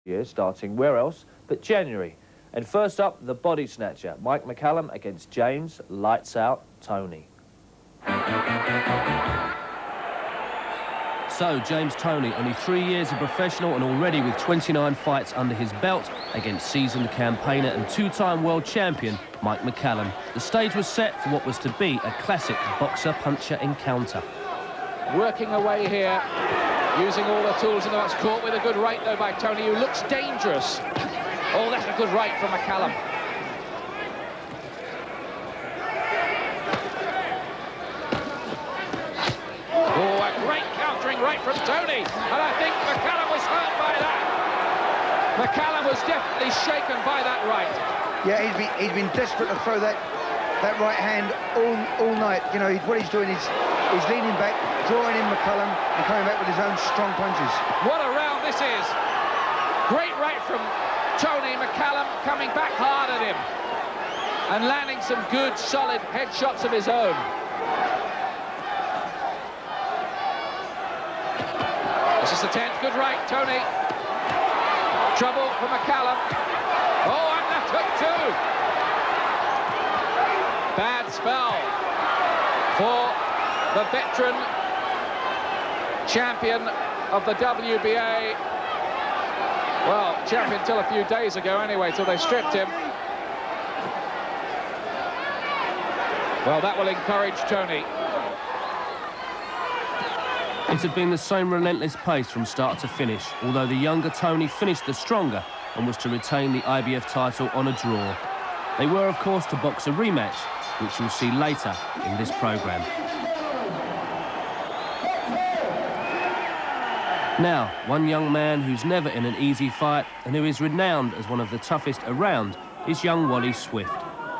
year, starting where else but January. And first up, the body snatcher, Mike McCallum against James Lights Out Toney. So, James Toney, only 3 years a professional and already with 29 fights under his belt against seasoned campaigner and two-time world champion Mike McCallum. The stage was set for what was to be a classic boxer-puncher encounter. Working away here, using all the tools in the box. Caught with a good right, though, by Toney, who looks dangerous. Oh, that's a good right from McCallum. Oh, a great countering right from Toney. And I think McCallum was hurt by that. McCallum was definitely shaken by that right. Yeah, he's been desperate to throw that right hand all night. You know, what he's doing is he's leaning back, drawing in McCallum and coming back with his own strong punches. What a round this is. Great right from Toney. McCallum coming back hard at him and landing some good, solid headshots of his own. This is the 10th. Good right, Toney. Trouble for McCallum. Oh, and that took two. Bad spell for the veteran champion of the WBA. Well, champion till a few days ago anyway, till they stripped him. Well, that will encourage Toney. It had been the same relentless pace from start to finish, although the younger Toney finished the stronger and was to retain the IBF title on a draw. They were, of course, to box a rematch, which you'll see later in this programme. Now, one young man who's never in an easy fight and who is renowned as one of the toughest around is young Wally Swift.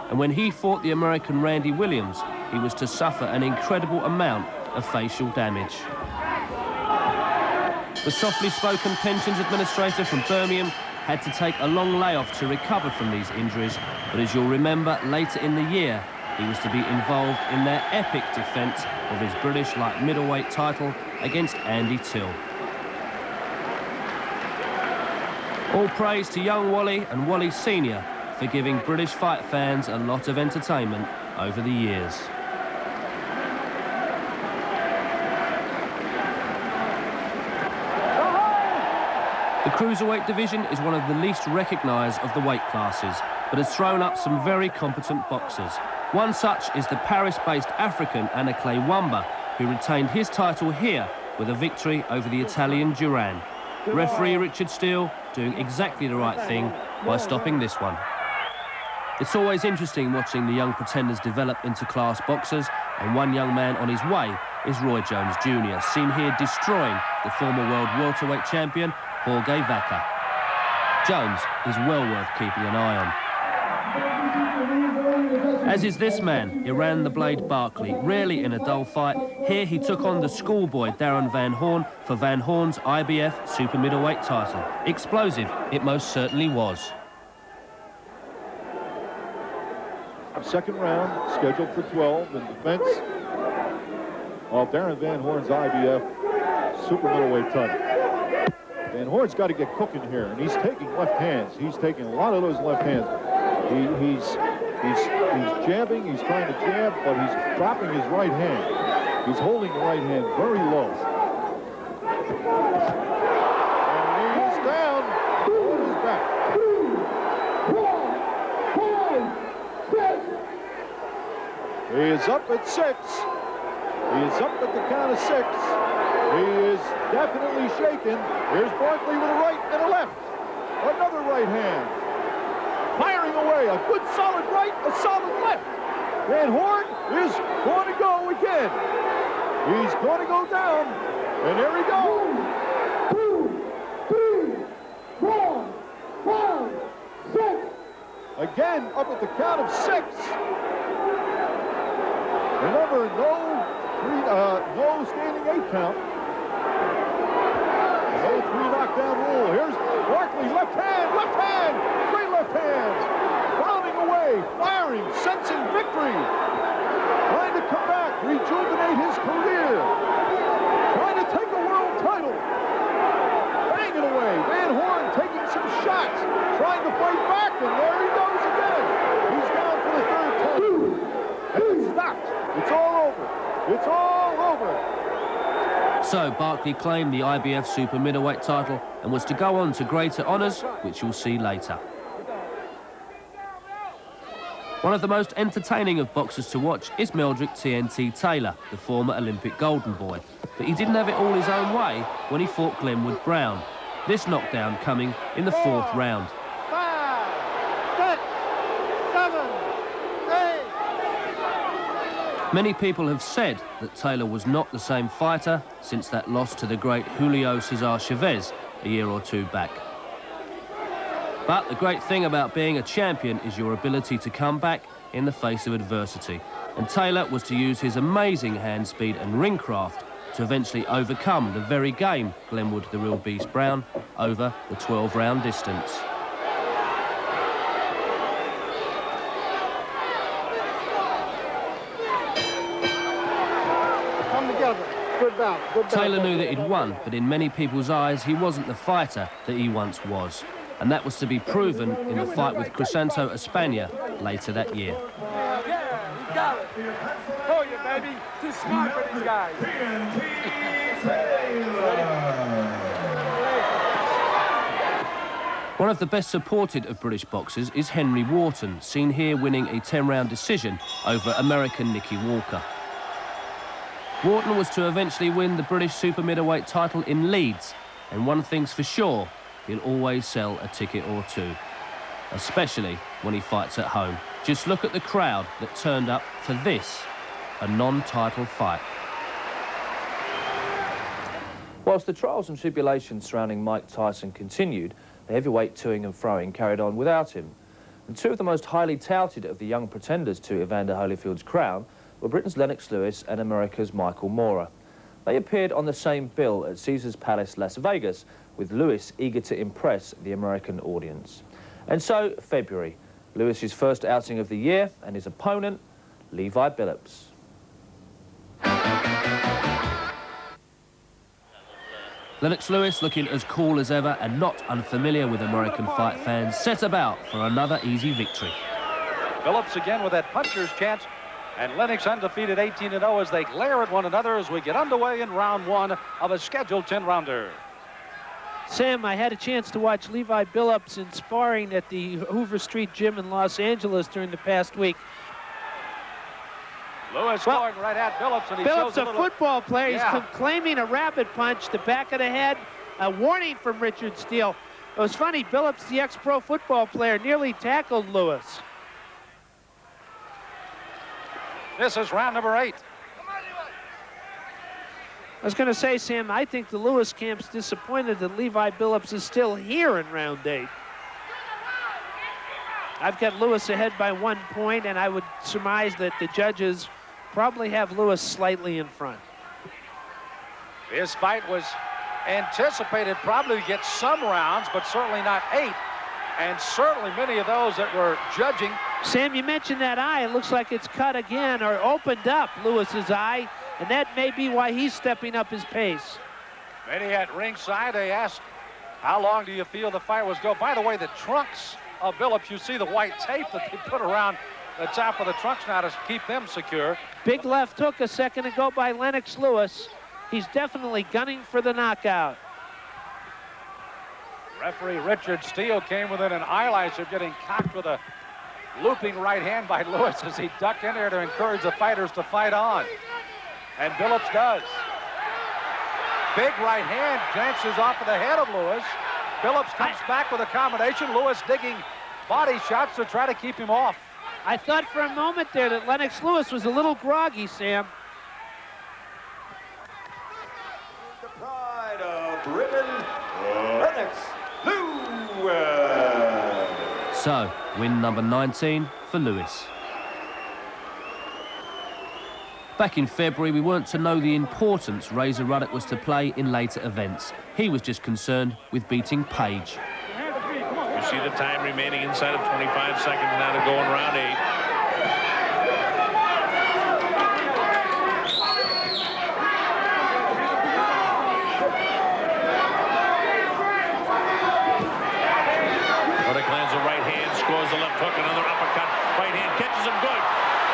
And when he fought the American Randy Williams, he was to suffer an incredible amount of facial damage. The softly spoken pensions administrator from Birmingham had to take a long layoff to recover from these injuries, but as you'll remember, later in the year, he was to be involved in their epic defence of his British light middleweight title against Andy Till. All praise to young Wally and Wally Senior for giving British fight fans a lot of entertainment over the years. The cruiserweight division is one of the least recognised of the weight classes, but has thrown up some very competent boxers. One such is the Paris-based African Anakle Wamba, who retained his title here with a victory over the Italian Duran. Referee Richard Steele doing exactly the right thing by stopping this one. It's always interesting watching the young pretenders develop into class boxers, and one young man on his way is Roy Jones Jr., seen here destroying the former world welterweight champion Jorge Vaca. Jones is well worth keeping an eye on. As is this man, Iran the Blade Barkley, rarely in a dull fight. Here he took on the schoolboy Darren Van Horn for Van Horn's IBF super middleweight title. Explosive it most certainly was. Second round, scheduled for 12 in defense of Darren Van Horn's IBF super middleweight title. Van Horn's got to get cooking here, and he's taking left hands. He's taking a lot of those left hands. He's jabbing, he's trying to jab, but he's dropping his right hand. He's holding the right hand very low. And he's down. He's back. 2, 1, 5, 6. He is up at 6. He is up at the count of 6. He is definitely shaken. Here's Barkley with a right and a left. Another right hand. Firing away. A good solid right, a solid left. Van Horn is going to go again. He's going to go down. And there he goes. 1, 2, 3, 4, 5, 6. Again, up at the count of 6. Remember, no standing 8 count. No 3 knockdown rule. Here's Barkley, left hand, great left hands. Rounding away, firing, sensing victory. Trying to come back, rejuvenate his career. Trying to take a world title. Banging away, Van Horn taking some So Barkley claimed the IBF super middleweight title and was to go on to greater honours, which you'll see later. One of the most entertaining of boxers to watch is Meldrick TNT Taylor, the former Olympic golden boy. But he didn't have it all his own way when he fought Glenwood Brown. This knockdown coming in the 4th round. 5, 6, 7, 8. Many people have said that Taylor was not the same fighter since that loss to the great Julio Cesar Chavez a year or two back. But the great thing about being a champion is your ability to come back in the face of adversity. And Taylor was to use his amazing hand speed and ring craft to eventually overcome the very game Glenwood the Real Beast Brown over the 12-round distance. Come together. Good bout. Good bout. Taylor knew that he'd won, but in many people's eyes, he wasn't the fighter that he once was. And that was to be proven in the fight with Crisanto Espana later that year. Yeah, you got it. Oh, yeah, baby. Too smart for these guys. One of the best supported of British boxers is Henry Wharton, seen here winning a 10-round decision over American Nicky Walker. Wharton was to eventually win the British super middleweight title in Leeds, and one thing's for sure, he'll always sell a ticket or two, especially when he fights at home. Just look at the crowd that turned up for this, a non-title fight. Whilst the trials and tribulations surrounding Mike Tyson continued, the heavyweight toing and froing carried on without him. And two of the most highly touted of the young pretenders to Evander Holyfield's crown were Britain's Lennox Lewis and America's Michael Moorer. They appeared on the same bill at Caesars Palace, Las Vegas, with Lewis eager to impress the American audience. And so, February, Lewis's first outing of the year, and his opponent, Levi Billups. Lennox Lewis, looking as cool as ever and not unfamiliar with American fight fans, set about for another easy victory. Billups again with that puncher's chance, and Lennox undefeated 18-0 as they glare at one another as we get underway in round 1 of a scheduled 10-rounder. Sam, I had a chance to watch Levi Billups in sparring at the Hoover Street Gym in Los Angeles during the past week. Lewis going right at Billups, and he shows Billups, a football player, he's claiming a rabbit punch, the back of the head, a warning from Richard Steele. It was funny, Billups, the ex-pro football player, nearly tackled Lewis. This is round number 8. I was going to say, Sam, I think the Lewis camp's disappointed that Levi Billups is still here in round 8. I've got Lewis ahead by 1 point, and I would surmise that the judges probably have Lewis slightly in front. This fight was anticipated probably to get some rounds, but certainly not 8. And certainly many of those that were judging. Sam, you mentioned that eye. It looks like it's cut again or opened up, Lewis's eye. And that may be why he's stepping up his pace. Many at ringside, they asked, how long do you feel the fight was go? By the way, the trunks of Billups, you see the white tape that they put around the top of the trunks now to keep them secure. Big left hook a second ago by Lennox Lewis. He's definitely gunning for the knockout. Referee Richard Steele came within an eyelash of getting cocked with a looping right hand by Lewis as he ducked in there to encourage the fighters to fight on. And Billups does. Big right hand glances off of the head of Lewis. Billups comes back with a combination. Lewis digging body shots to try to keep him off. I thought for a moment there that Lennox Lewis was a little groggy, Sam. The pride of Britain, Lennox Lewis. So, win number 19 for Lewis. Back in February, we weren't to know the importance Razor Ruddock was to play in later events. He was just concerned with beating Page. You see the time remaining inside of 25 seconds now to go in round 8. Ruddock lands a right hand, scores the left hook, another uppercut. Right hand catches him good.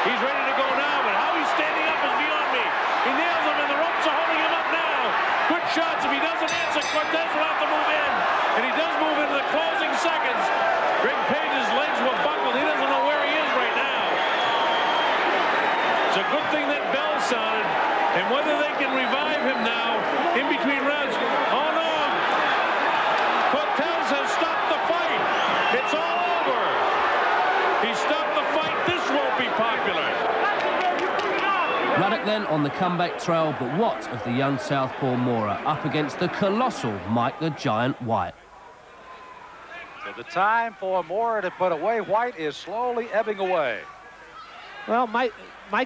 He's ready to go now, but how he's standing up is beyond me. He nails him, and the ropes are holding him up now. Cortez will have to move in. And he does move into the closing seconds. Greg Page's legs were buckled. He doesn't know where he is right now. It's a good thing that bell sounded. And whether they can revive him now in between rounds. Oh, no. Cortez has stopped the fight. It's all over. He stopped the fight. This won't be popular. Ruddock then on the comeback trail, but what of the young southpaw Mora up against the colossal Mike the Giant White? So the time for Mora to put away White is slowly ebbing away. Well, Mike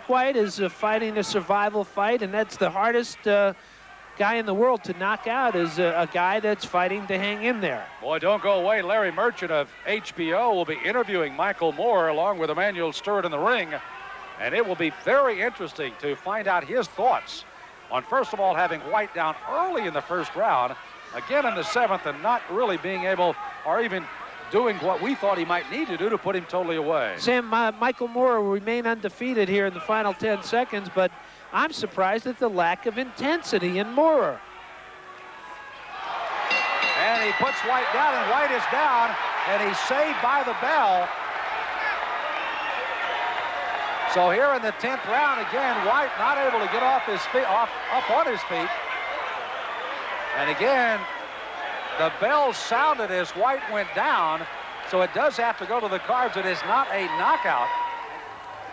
White is fighting a survival fight, and that's the hardest guy in the world to knock out, is a guy that's fighting to hang in there. Boy, don't go away. Larry Merchant of HBO will be interviewing Michael Moore along with Emmanuel Stewart in the ring. And it will be very interesting to find out his thoughts on, first of all, having White down early in the first round, again in the seventh, and not really being able or even doing what we thought he might need to do to put him totally away. Sam, Michael Moore will remain undefeated here in the final 10 seconds, but I'm surprised at the lack of intensity in Moore. And he puts White down, and White is down, and he's saved by the bell. So here in the 10th round, again, White not able to get off his feet, up on his feet. And again, the bell sounded as White went down, so it does have to go to the cards. It is not a knockout.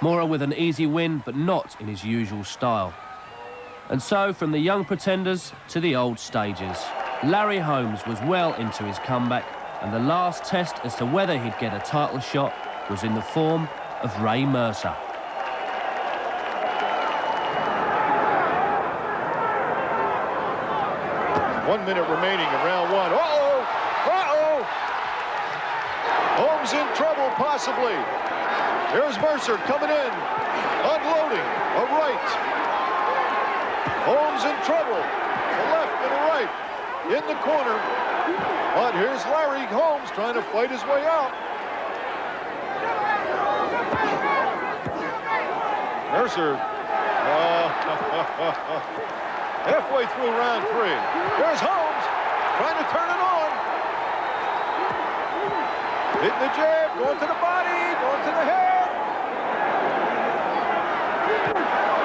Mora with an easy win, but not in his usual style. And so, from the young pretenders to the old stagers, Larry Holmes was well into his comeback, and the last test as to whether he'd get a title shot was in the form of Ray Mercer. 1 minute remaining in round one. Uh-oh! Uh-oh! Holmes in trouble, possibly. Here's Mercer coming in, unloading a right. Holmes in trouble, a left and a right in the corner. But here's Larry Holmes trying to fight his way out. Mercer. Halfway through round three. There's Holmes trying to turn it on. Hitting the jab, going to the body, going to the head.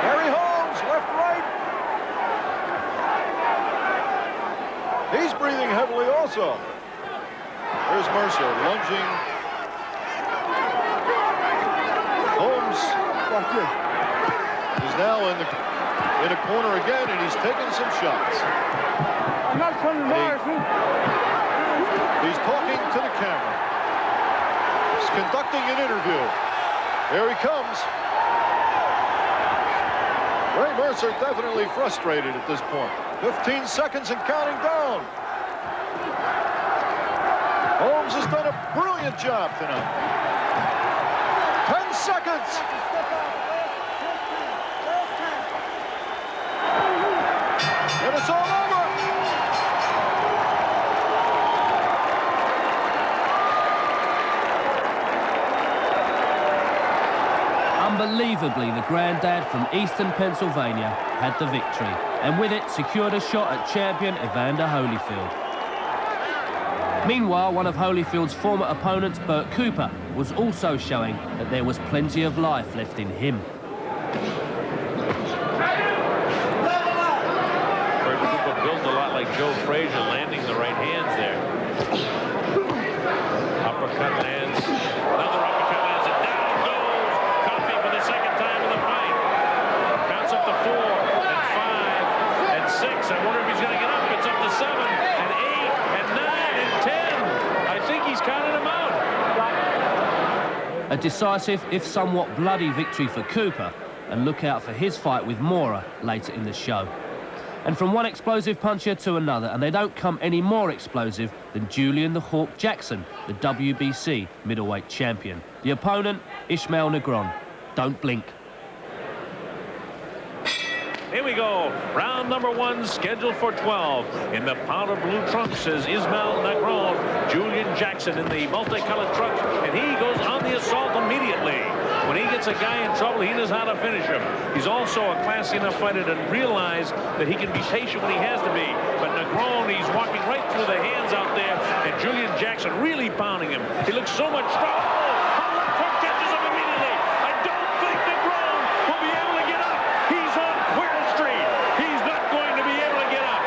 Harry Holmes, left, right. He's breathing heavily also. There's Mercer lunging. Holmes is now in a corner again, and he's taking some shots. I'm not putting He's talking to the camera. He's conducting an interview. Here he comes. Ray Mercer definitely frustrated at this point. 15 seconds and counting down. Holmes has done a brilliant job tonight. 10 seconds. And it's all over. Unbelievably, the granddad from Eastern Pennsylvania had the victory, and with it secured a shot at champion Evander Holyfield. Meanwhile, one of Holyfield's former opponents, Bert Cooper, was also showing that there was plenty of life left in him. Built a lot like Joe Frazier, landing the right hands there. Uppercut lands. Another uppercut lands, and down goes Coffey for the second time in the fight. Bounce up to 4 and 5 and 6. I wonder if he's going to get up. It's up to 7 and 8 and 9 and 10. I think he's counted them out. A decisive, if somewhat bloody, victory for Cooper, and look out for his fight with Mora later in the show. And from one explosive puncher to another, and they don't come any more explosive than Julian the Hawk Jackson, the WBC middleweight champion. The opponent, Ishmael Negron. Don't blink. Here we go. Round number 1 scheduled for 12. In the powder blue trunks is Ishmael Negron. Julian Jackson in the multicolored trunks, and he goes on the assault immediately. When he gets a guy in trouble, he knows how to finish him. He's also a classy enough fighter to realize that he can be patient when he has to be. But grown. He's walking right through the hands out there, and Julian Jackson really pounding him. He looks so much stronger. Oh, how left hook catches him immediately. I don't think the grown will be able to get up. He's on Queer Street. He's not going to be able to get up.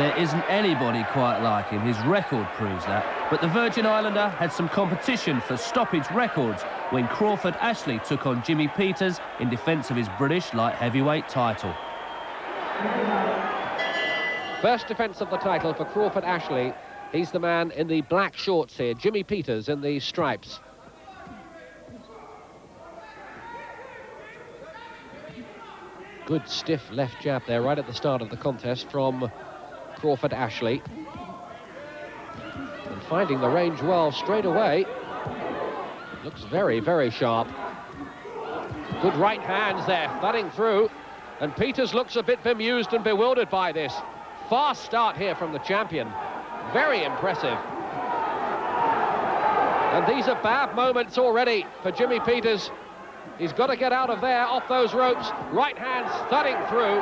There isn't anybody quite like him. His record proves that. But the Virgin Islander had some competition for stoppage records when Crawford Ashley took on Jimmy Peters in defence of his British light heavyweight title. First defence of the title for Crawford Ashley. He's the man in the black shorts here. Jimmy Peters in the stripes. Good stiff left jab there right at the start of the contest from Crawford Ashley. And finding the range well straight away. Looks very, very sharp. Good right hands there, thudding through. And Peters looks a bit bemused and bewildered by this. Fast start here from the champion. Very impressive. And these are bad moments already for Jimmy Peters. He's got to get out of there, off those ropes. Right hands thudding through.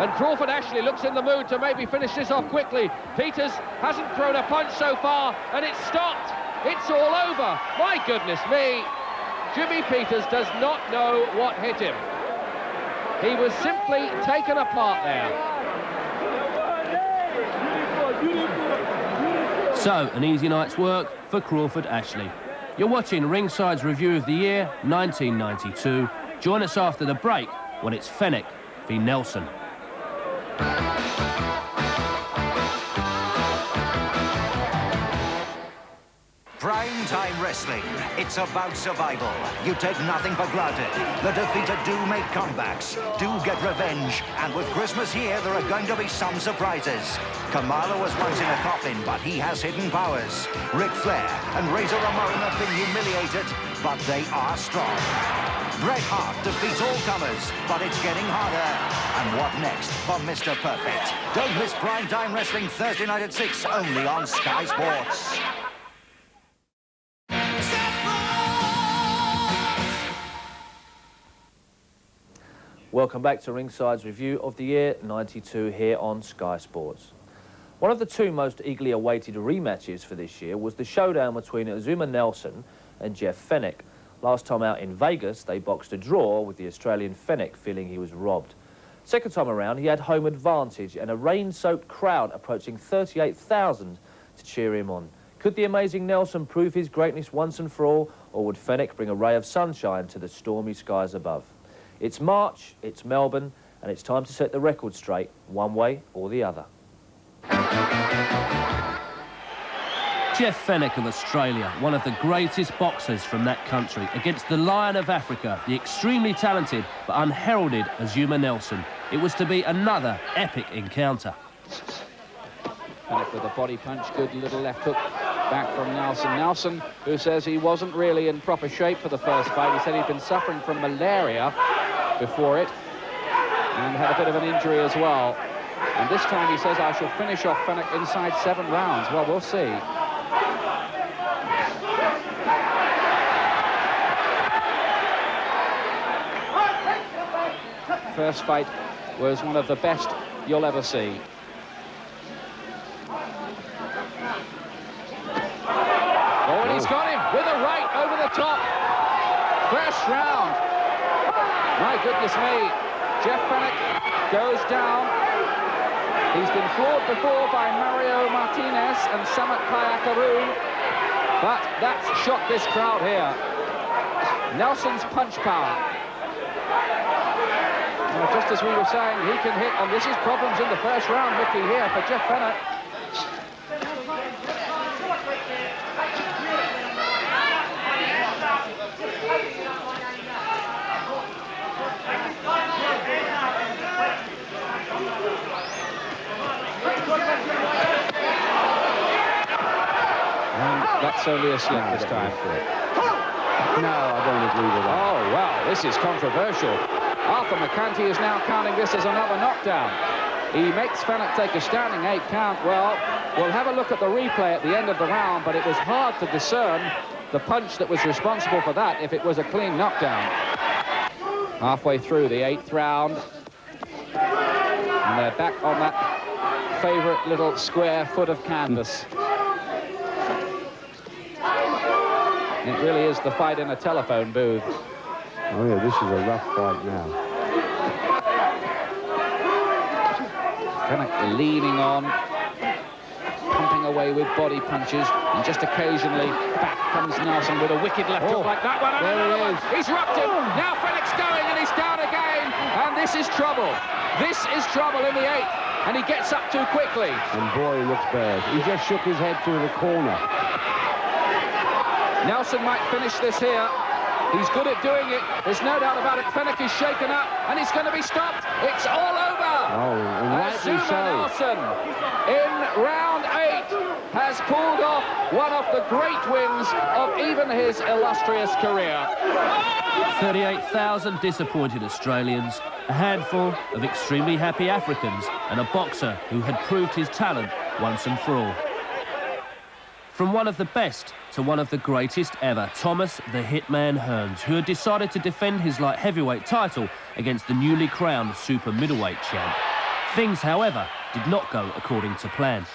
And Crawford Ashley looks in the mood to maybe finish this off quickly. Peters hasn't thrown a punch so far, and it's stopped. It's all over. My goodness me. Jimmy Peters does not know what hit him. He was simply taken apart there. So, an easy night's work for Crawford Ashley. You're watching Ringside's review of the year 1992. Join us after the break when it's Fenech v Nelson. Prime time wrestling. It's about survival. You take nothing for granted. The defeated do make comebacks, do get revenge, and with Christmas here, there are going to be some surprises. Kamala was once in a coffin, but he has hidden powers. Ric Flair and Razor Ramon have been humiliated, but they are strong. Bret Hart defeats all comers, but it's getting harder. And what next for Mr. Perfect? Don't miss Primetime Wrestling Thursday night at 6, only on Sky Sports. Welcome back to Ringside's review of the year 92 here on Sky Sports. One of the two most eagerly awaited rematches for this year was the showdown between Azuma Nelson and Jeff Fenech. Last time out in Vegas, they boxed a draw with the Australian Fenech feeling he was robbed. Second time around, he had home advantage and a rain-soaked crowd approaching 38,000 to cheer him on. Could the amazing Nelson prove his greatness once and for all, or would Fenech bring a ray of sunshine to the stormy skies above? It's March, it's Melbourne, and it's time to set the record straight, one way or the other. Jeff Fenech of Australia, one of the greatest boxers from that country, against the Lion of Africa, the extremely talented but unheralded Azuma Nelson. It was to be another epic encounter. Fenech with a body punch, good little left hook back from Nelson. Nelson, who says he wasn't really in proper shape for the first fight. He said he'd been suffering from malaria before it and had a bit of an injury as well. And this time he says, I shall finish off Fenech inside 7 rounds. Well, we'll see. First fight was one of the best you'll ever see. Oh, and he's got him with a right over the top. First round. My goodness me. Jeff Fenech goes down. He's been floored before by Mario Martinez and Samat Kayakaroon, but that's shocked this crowd here. Nelson's punch power. Well, just as we were saying, he can hit, and this is problems in the first round, Mickey, here for Jeff Fenech. That's only a slip this time. No, I don't agree with that. Oh, well, this is controversial. Arthur McCanty is now counting this as another knockdown. He makes Fenech take a standing 8 count. Well, we'll have a look at the replay at the end of the round, but it was hard to discern the punch that was responsible for that if it was a clean knockdown. Halfway through the 8th round. And they're back on that favourite little square foot of canvas. It really is the fight in a telephone booth. Oh, yeah, this is a rough fight now. Fenech leaning on, pumping away with body punches, and just occasionally back comes Nelson with a wicked left hook like that one. There he is. He's rocked him. Now Fenech's going, and he's down again. And this is trouble. This is trouble in the 8th. And he gets up too quickly. And boy, he looks bad. He just shook his head to the corner. Nelson might finish this here. He's good at doing it. There's no doubt about it. Fenech is shaken up, and he's going to be stopped. It's all over. Oh, and rightly so. Nelson, in round 8, has pulled off one of the great wins of even his illustrious career. 38,000 disappointed Australians, a handful of extremely happy Africans, and a boxer who had proved his talent once and for all. From one of the best to one of the greatest ever, Thomas the Hitman Hearns, who had decided to defend his light heavyweight title against the newly crowned super middleweight champ. Things, however, did not go according to plan.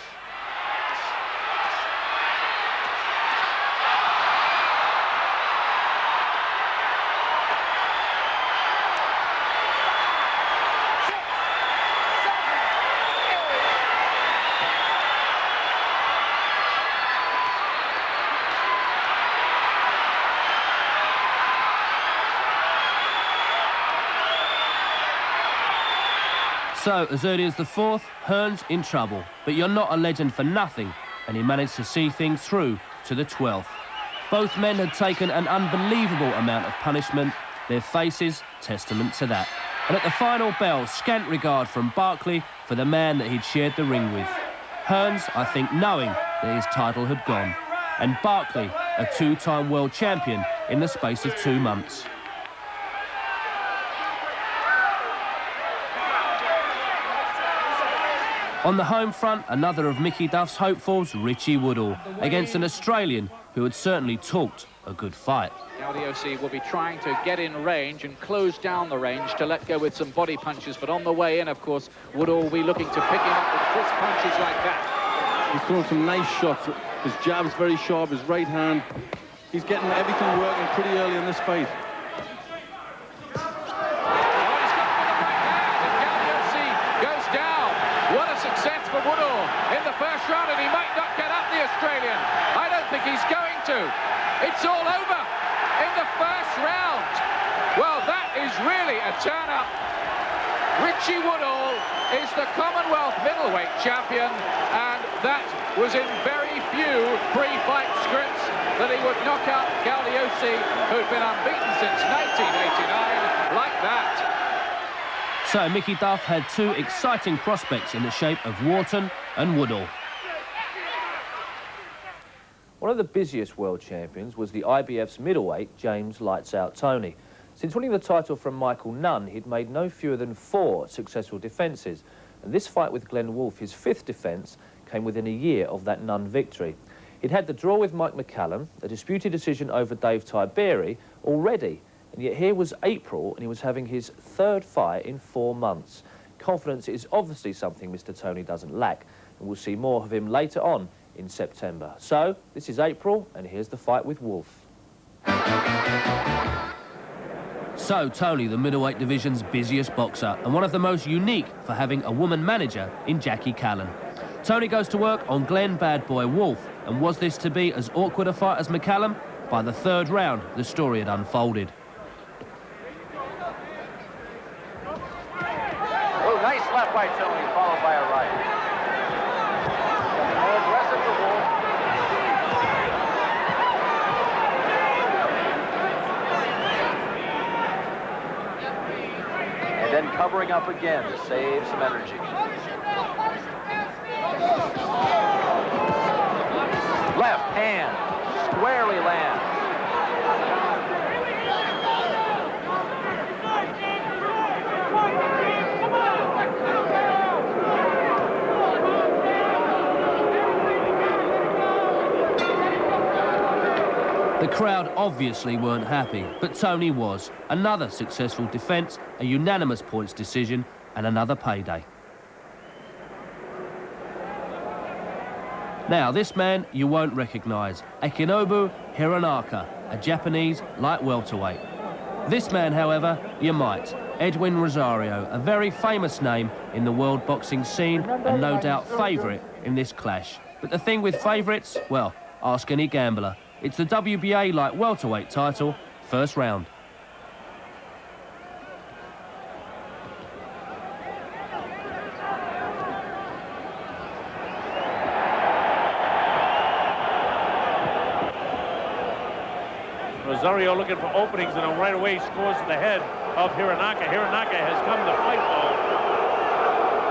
So, as early as the 4th, Hearns in trouble. But you're not a legend for nothing, and he managed to see things through to the 12th. Both men had taken an unbelievable amount of punishment, their faces testament to that. And at the final bell, scant regard from Barkley for the man that he'd shared the ring with. Hearns, I think, knowing that his title had gone. And Barkley, a 2-time world champion in the space of 2 months. On the home front, another of Mickey Duff's hopefuls, Richie Woodall, against an Australian who had certainly talked a good fight. Gaudiosi will be trying to get in range and close down the range to let go with some body punches, but on the way in, of course, Woodall will be looking to pick him up with crisp punches like that. He's throwing some nice shots. His jab's very sharp, his right hand. He's getting everything working pretty early in this fight. Success for Woodall in the first round, and he might not get up, the Australian. I don't think he's going to. It's all over in the first round. Well, that is really a turn-up. Richie Woodall is the Commonwealth middleweight champion, and that was in very few pre-fight scripts that he would knock out Gaudiosi, who'd been unbeaten since 1989, like that. So Mickey Duff had 2 exciting prospects in the shape of Wharton and Woodall. One of the busiest world champions was the IBF's middleweight, James Lights Out Toney. Since winning the title from Michael Nunn, he'd made no fewer than 4 successful defences. And this fight with Glenn Wolfe, his 5th defence, came within a year of that Nunn victory. He'd had the draw with Mike McCallum, a disputed decision over Dave Tiberi already. And yet here was April, and he was having his 3rd fight in 4 months. Confidence is obviously something Mr. Toney doesn't lack, and we'll see more of him later on in September. So, this is April, and here's the fight with Wolfe. So, Toney, the middleweight division's busiest boxer, and one of the most unique for having a woman manager in Jackie Callan. Toney goes to work on Glenn Bad Boy Wolfe, and was this to be as awkward a fight as McCallum? By the 3rd round, the story had unfolded. Nice left by Toney, followed by a right. More aggressive for Wolfe. And then covering up again to save some energy. Left hand, squarely lands. The crowd obviously weren't happy, but Toney was. Another successful defence, a unanimous points decision, and another payday. Now, this man you won't recognise, Akinobu Hironaka, a Japanese light welterweight. This man, however, you might. Edwin Rosario, a very famous name in the world boxing scene and no doubt favourite in this clash. But the thing with favourites, well, ask any gambler. It's the WBA light welterweight title, first round. Rosario looking for openings and right away scores to the head of Hironaka. Hironaka has come to fight though.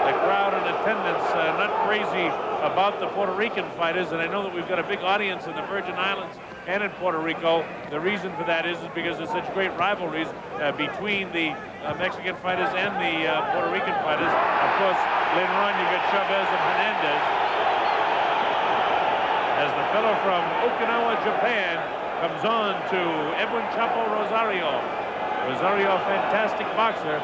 The crowd in attendance not crazy about the Puerto Rican fighters, and I know that we've got a big audience in the Virgin Islands and in Puerto Rico. The reason for that is because there's such great rivalries between the Mexican fighters and the Puerto Rican fighters. Of course, later on you got Chavez and Hernandez. As the fellow from Okinawa, Japan, comes on to Edwin Chapo Rosario. Rosario, fantastic boxer.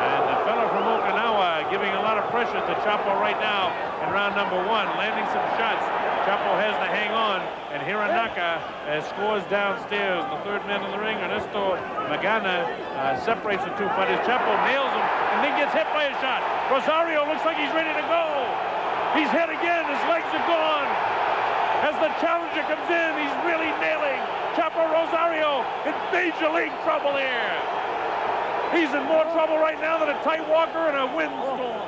And the fellow from Okinawa giving a lot of pressure to Chapo right now in round number 1, landing some shots. Chapo has to hang on, and Hironaka scores downstairs. The third man in the ring, Ernesto Magana, separates the two fighters. Chapo nails him and then gets hit by a shot. Rosario looks like he's ready to go. He's hit again, his legs are gone. As the challenger comes in, he's really nailing Chapo Rosario in major league trouble here. He's in more trouble right now than a tight walker in a windstorm.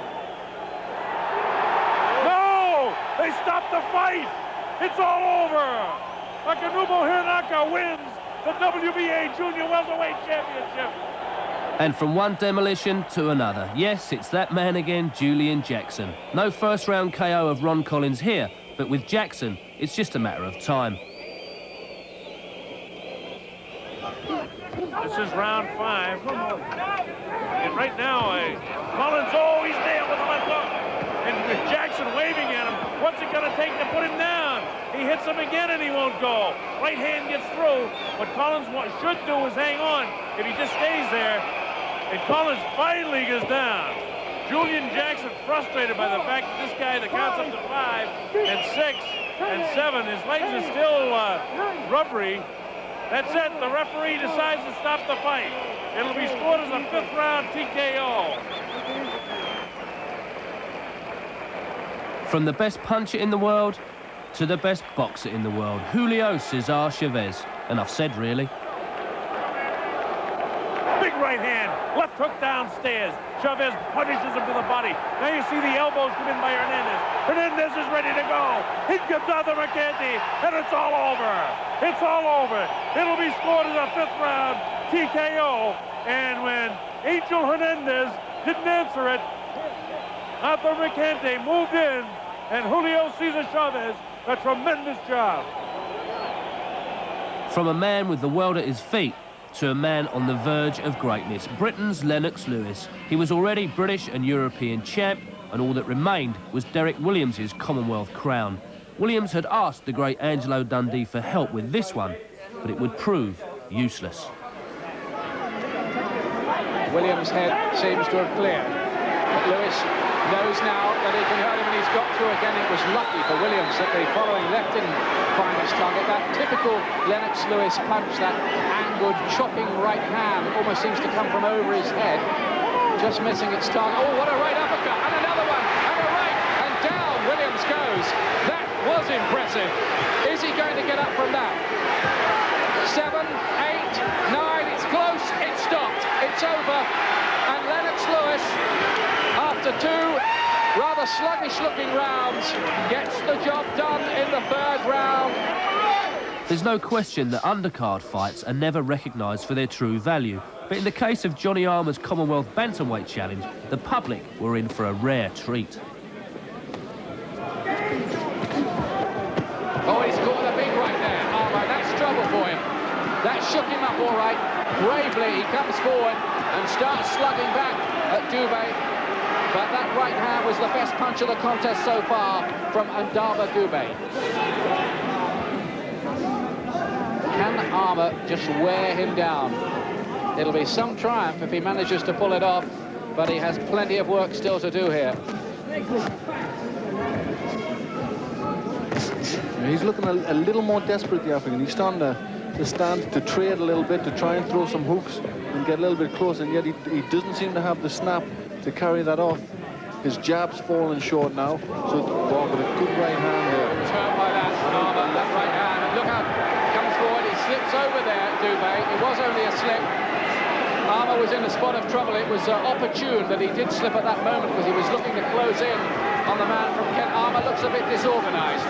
No! They stopped the fight! It's all over! Akinobu Hironaka wins the WBA Junior Welterweight Championship. And from one demolition to another. Yes, it's that man again, Julian Jackson. No first-round KO of Ron Collins here, but with Jackson, it's just a matter of time. This is round 5. And right now, Collins, oh, he's nailed with the left hook. And Jackson waving at him. What's it going to take to put him down? He hits him again and he won't go. Right hand gets through. What Collins should do is hang on. If he just stays there, and Collins finally goes down. Julian Jackson frustrated by the fact that this guy, the counts up to 5 and 6 and 7, his legs are still rubbery. That's it. The referee decides to stop the fight. It'll be scored as a 5th round TKO. From the best puncher in the world to the best boxer in the world, Julio Cesar Chavez. Enough said, really. Big right hand, left hook downstairs. Chavez punishes him to the body. Now you see the elbows come in by Hernandez. Hernandez is ready to go. He comes out the McKenty, and it's all over. It's all over. It'll be scored as a 5th round TKO. And when Angel Hernandez didn't answer it, Arthur McKenty moved in, and Julio Cesar Chavez, a tremendous job. From a man with the world at his feet to a man on the verge of greatness, Britain's Lennox Lewis. He was already British and European champ, and all that remained was Derek Williams's Commonwealth crown. Williams had asked the great Angelo Dundee for help with this one, but it would prove useless. Williams' head seems to have cleared, but Lewis knows now that he can hurt him, and he's got through again. It was lucky for Williams that the following left didn't find his target. That typical Lennox Lewis punch, that angled, chopping right hand, almost seems to come from over his head, just missing its target. Oh, what a right uppercut, and another one, and a right, and down Williams goes. That was impressive. Is he going to get up from that? 7, 8, 9, it's close, it's stopped, it's over, and Lennox Lewis, after 2 rather sluggish-looking rounds, gets the job done in the 3rd round. There's no question that undercard fights are never recognised for their true value. But in the case of Johnny Armour's Commonwealth Bantamweight Challenge, the public were in for a rare treat. Oh, he's caught a big right there, Armour. That's trouble for him. That shook him up all right. Bravely, he comes forward and starts slugging back at Dubé. But that right hand was the best punch of the contest so far from Ndaba Dubé. Can Armour just wear him down? It'll be some triumph if he manages to pull it off, but he has plenty of work still to do here. He's looking a little more desperate, the African. He's starting to stand, to trade a little bit, to try and throw some hooks and get a little bit close, and yet he doesn't seem to have the snap to carry that off. His jab's falling short now, so with a good right hand there. Hurt by that, Armour, that right hand. And look how he comes forward, he slips over there, Dubé. It was only a slip. Armour was in a spot of trouble. It was opportune that he did slip at that moment because he was looking to close in on the man from Kent. Armour looks a bit disorganised,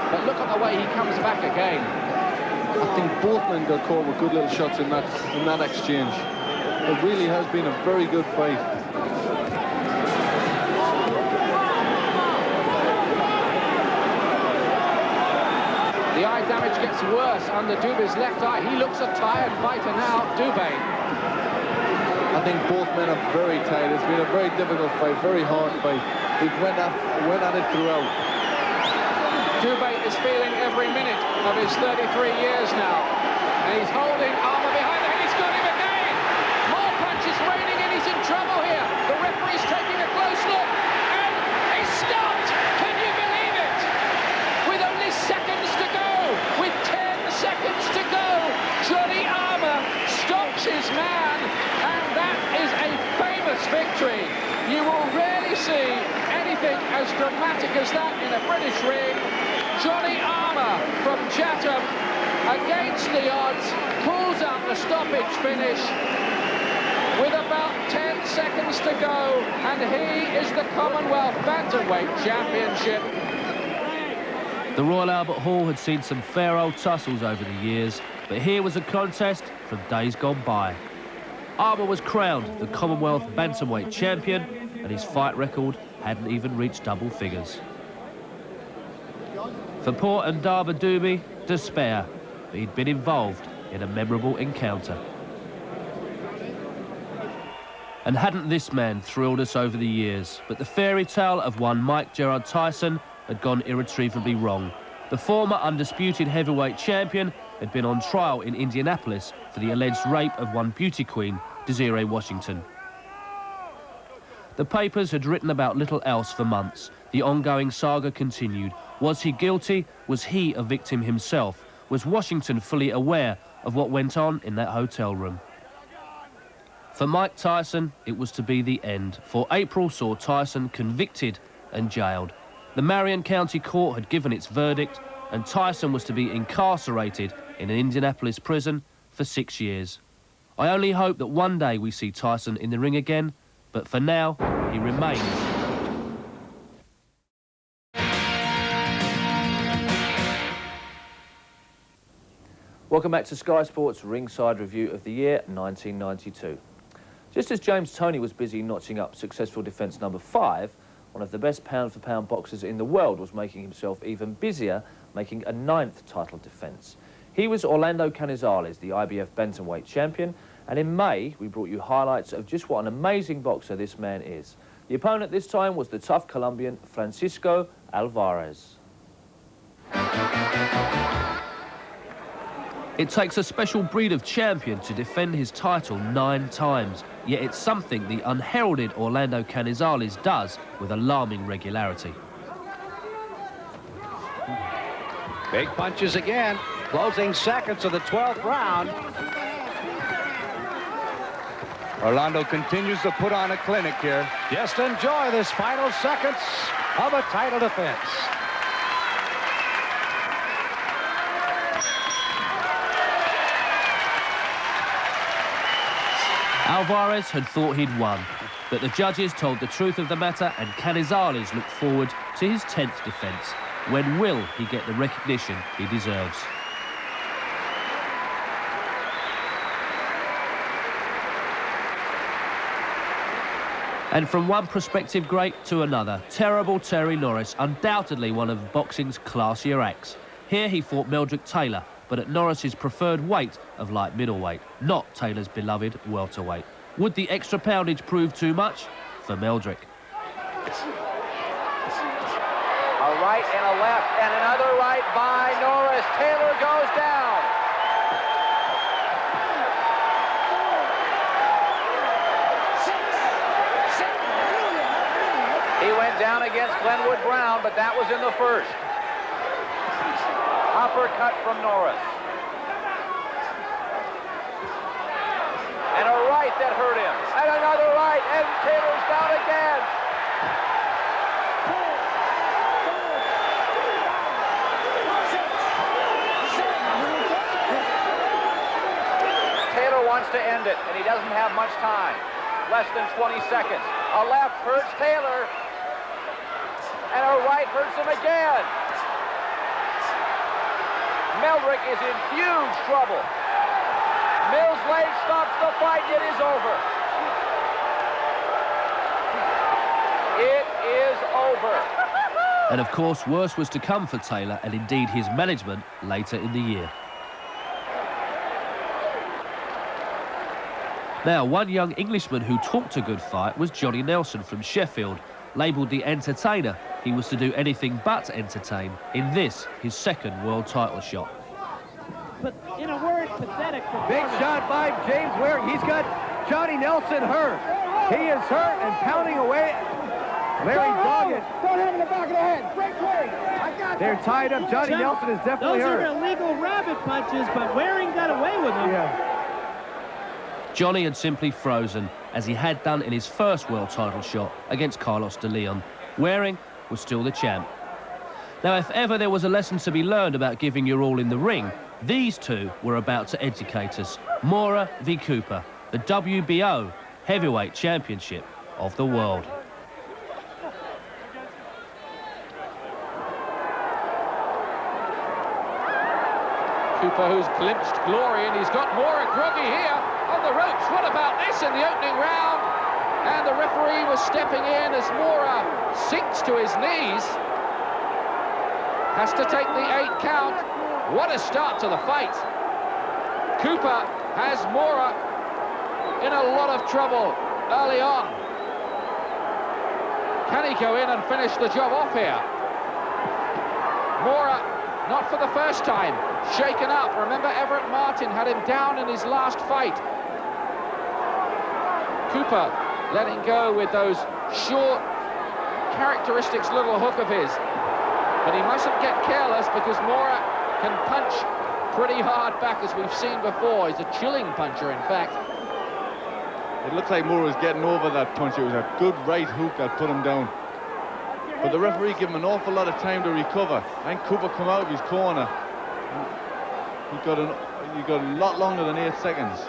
but look at the way he comes back again. I think both men got caught with good little shots in that exchange. It really has been a very good fight. The eye damage gets worse under Dubé's left eye. He looks a tired fighter now, Dubé. I think both men are very tired. It's been a very difficult fight, very hard fight. He went at it throughout. Dubé is feeling every minute of his 33 years now. And he's holding Armour behind him, and he's got him again! More punches raining in, he's in trouble here. The referee's taking a close look, and he's stopped! Can you believe it? With only seconds to go, with 10 seconds to go, Johnny Armour stops his man, and that is a famous victory. You will rarely see anything as dramatic as that in a British ring. Johnny Armour from Chatham, against the odds, pulls out the stoppage finish with about 10 seconds to go, and he is the Commonwealth Bantamweight Championship. The Royal Albert Hall had seen some fair old tussles over the years, but here was a contest from days gone by. Armour was crowned the Commonwealth Bantamweight Champion, and his fight record hadn't even reached double figures. For poor Ndaba Dubé, despair, but he'd been involved in a memorable encounter. And hadn't this man thrilled us over the years, but the fairy tale of one Mike Gerard Tyson had gone irretrievably wrong. The former undisputed heavyweight champion had been on trial in Indianapolis for the alleged rape of one beauty queen, Desiree Washington. The papers had written about little else for months. The ongoing saga continued. Was he guilty? Was he a victim himself? Was Washington fully aware of what went on in that hotel room? For Mike Tyson, it was to be the end, for April saw Tyson convicted and jailed. The Marion County Court had given its verdict, and Tyson was to be incarcerated in an Indianapolis prison for 6 years. I only hope that one day we see Tyson in the ring again, but for now, he remains. Welcome back to Sky Sports Ringside Review of the year 1992. Just as James Toney was busy notching up successful defence number 5, one of the best pound-for-pound boxers in the world was making himself even busier, making a 9th title defence. He was Orlando Canizales, the IBF Bantamweight champion, and in May we brought you highlights of just what an amazing boxer this man is. The opponent this time was the tough Colombian Francisco Alvarez. It takes a special breed of champion to defend his title 9 times, yet it's something the unheralded Orlando Canizales does with alarming regularity. Big punches again, closing seconds of the 12th round. Orlando continues to put on a clinic here. Just enjoy this final seconds of a title defense. Alvarez had thought he'd won, but the judges told the truth of the matter, and Canizales looked forward to his 10th defence. When will he get the recognition he deserves? And from one prospective great to another, terrible Terry Norris, undoubtedly one of boxing's classier acts. Here he fought Meldrick Taylor, but at Norris's preferred weight of light middleweight, not Taylor's beloved welterweight. Would the extra poundage prove too much for Meldrick? A right and a left, and another right by Norris. Taylor goes down. He went down against Glenwood Brown, but that was in the first. Uppercut from Norris. And a right that hurt him. And another right, and Taylor's down again. Taylor wants to end it, and he doesn't have much time. Less than 20 seconds. A left hurts Taylor, and a right hurts him again. Meldrick is in huge trouble. Millslade stops the fight. It is over. It is over. And of course, worse was to come for Taylor and indeed his management later in the year. Now, one young Englishman who talked a good fight was Johnny Nelson from Sheffield. Labelled the Entertainer, he was to do anything but entertain in this, his second world title shot. But in a word, pathetic performance. Big shot by James Waring. He's got Johnny Nelson hurt. He is hurt and pounding away. Larry Doggett. Don't hit him in the back of the head. Break Waring. I got They're tied up. Johnny Nelson is definitely hurt. Those are illegal rabbit punches, but Waring got away with them. Yeah. Johnny had simply frozen, as he had done in his first world title shot against Carlos de Leon. Waring was still the champ. Now, if ever there was a lesson to be learned about giving your all in the ring, these two were about to educate us. Mora v Cooper, the WBO Heavyweight Championship of the world. Cooper, who's glimpsed glory, and he's got Mora groggy here on the ropes. What about this in the opening round? And the referee was stepping in as Mora sinks to his knees. Has to take the 8 count. What a start to the fight. Cooper has Mora in a lot of trouble early on. Can he go in and finish the job off here? Mora, not for the first time, shaken up. Remember, Everett Martin had him down in his last fight. Cooper letting go with those short, characteristics little hook of his. But he mustn't get careless, because Mora can punch pretty hard back, as we've seen before. He's a chilling puncher, in fact. It looked like Mora was getting over that punch. It was a good right hook that put him down. But the referee gave him an awful lot of time to recover. And Cooper come out of his corner. He got a lot longer than 8 seconds.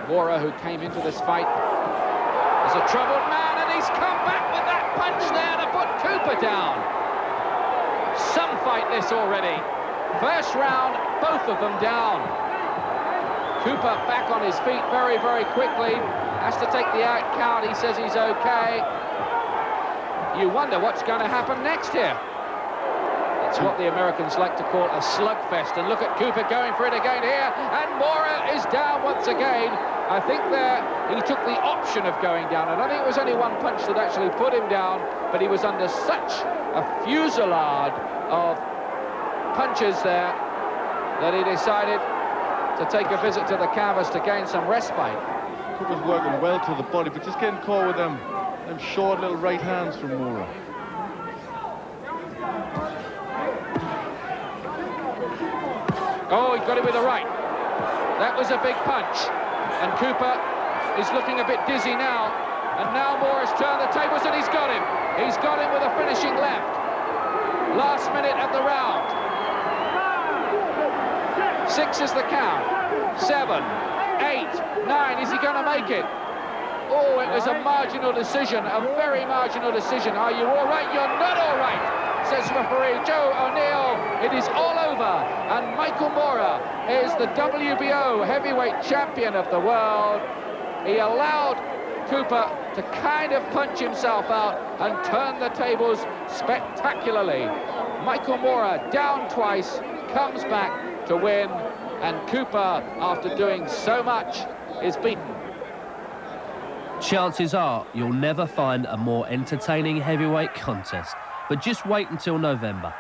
Mora, who came into this fight as a troubled man, and he's come back with that punch there to put Cooper down. Some fight this already. First round, both of them down. Cooper back on his feet very, very quickly. Has to take the out count. He says he's okay. You wonder what's going to happen next here. It's what the Americans like to call a slugfest. And look at Cooper going for it again here. And Mora is down once again. I think there he took the option of going down. And I think it was only one punch that actually put him down. But he was under such a fusillade of punches there that he decided to take a visit to the canvas to gain some respite. Cooper's working well to the body, but just getting caught with them short little right hands from Mora. Oh, he got it with the right. That was a big punch. And Cooper is looking a bit dizzy now. And now Mora's turned the tables, and he's got him. He's got him with a finishing left. Last minute of the round. 6 is the count. 7, 8, 9. Is he going to make it? Oh, it was a marginal decision, a very marginal decision. Are you all right? You're not all right, says referee Joe O'Neill. It is all over, and Michael Mora is the WBO heavyweight champion of the world. He allowed Cooper to kind of punch himself out and turn the tables spectacularly. Michael Mora, down twice, comes back to win, and Cooper, after doing so much, is beaten. Chances are you'll never find a more entertaining heavyweight contest, but just wait until November.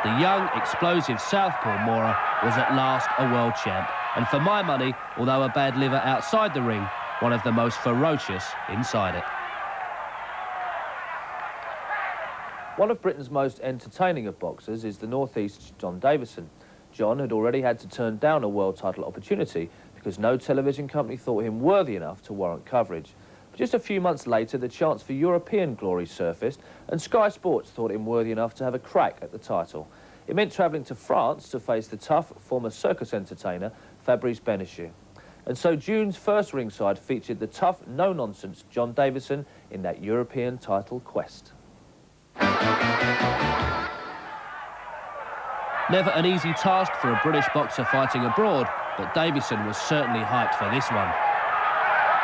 The young, explosive southpaw Mora was at last a world champ, and for my money, although a bad liver outside the ring, one of the most ferocious inside it. One of Britain's most entertaining of boxers is the North East's John Davison. John had already had to turn down a world title opportunity because no television company thought him worthy enough to warrant coverage. But just a few months later, the chance for European glory surfaced, and Sky Sports thought him worthy enough to have a crack at the title. It meant travelling to France to face the tough former circus entertainer Fabrice Benechou. And so June's first ringside featured the tough, no-nonsense John Davison in that European title quest. Never an easy task for a British boxer fighting abroad, but Davison was certainly hyped for this one.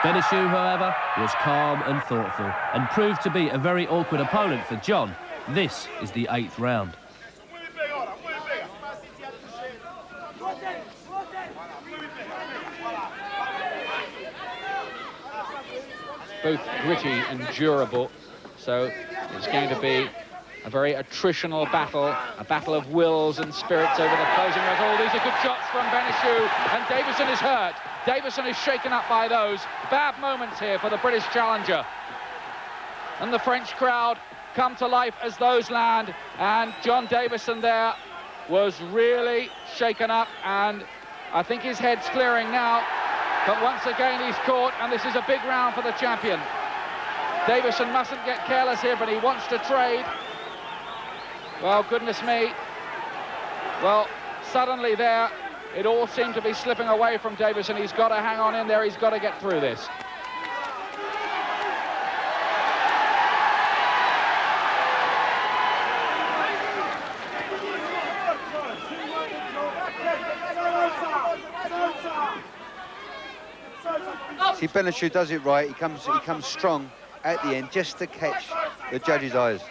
Benechou, however, was calm and thoughtful and proved to be a very awkward opponent for John. This is the 8th round. Both gritty and durable, so it's going to be a very attritional battle, a battle of wills and spirits over the closing rounds. Oh, these are good shots from Benechou, and Davison is hurt. Davison is shaken up by those. Bad moments here for the British challenger. And the French crowd come to life as those land, and John Davison there was really shaken up, and I think his head's clearing now. But once again, he's caught, and this is a big round for the champion. Davison mustn't get careless here, but he wants to trade. Well, goodness me. Well, suddenly there, it all seemed to be slipping away from Davison. He's got to hang on in there. He's got to get through this. See, Benechou does it right. He comes strong at the end just to catch the judge's eyes.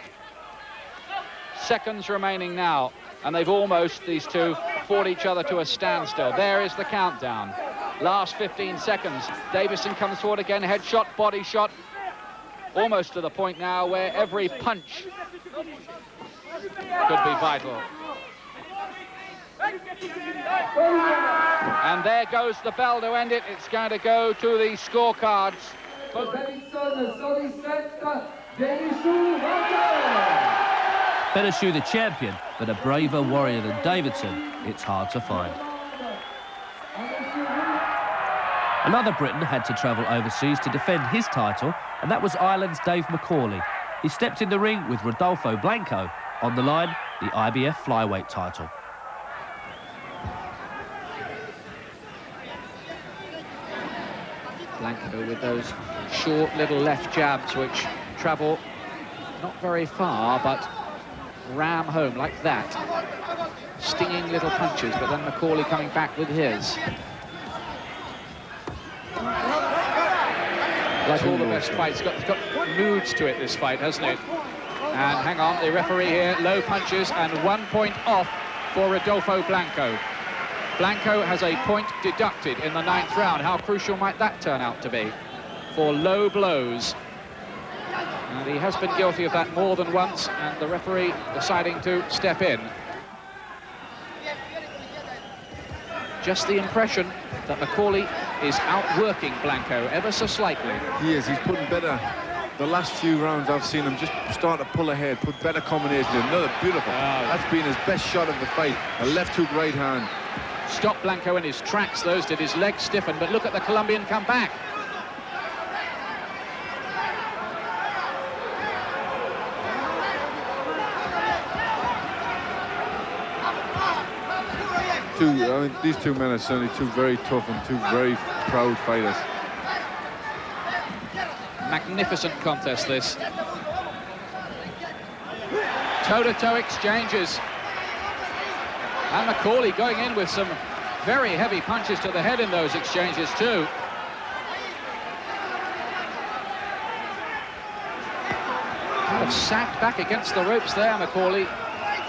Seconds remaining now, and they've almost, these two, fought each other to a standstill. There is the countdown. Last 15 seconds. Davison comes forward again, head shot, body shot. Almost to the point now where every punch could be vital. And there goes the bell to end it. It's going to go to the scorecards. Benechou the champion, but a braver warrior than Davison, it's hard to find. Another Briton had to travel overseas to defend his title, and that was Ireland's Dave McCauley. He stepped in the ring with Rodolfo Blanco. On the line, the IBF flyweight title. Blanco with those short little left jabs which travel not very far, but ram home like that. Stinging little punches, but then McCauley coming back with his. Like all the best fights, it's got moods to it, this fight, hasn't it? And hang on, the referee here, low punches and 1 point off for Rodolfo Blanco. Blanco has a point deducted in the 9th round. How crucial might that turn out to be for low blows? And he has been guilty of that more than once, and the referee deciding to step in. Just the impression that McCauley is outworking Blanco ever so slightly. He is. He's putting better. The last few rounds I've seen him just start to pull ahead, put better combinations. Another beautiful. That's been his best shot of the fight. A left hook, right hand. Stopped Blanco in his tracks, those did. His legs stiffen, but look at the Colombian come back. I mean, these two men are certainly two very tough and two very proud fighters. Magnificent contest, this. Toe-to-toe exchanges. And McCauley going in with some very heavy punches to the head in those exchanges, too. Kind of sagged back against the ropes there, McCauley.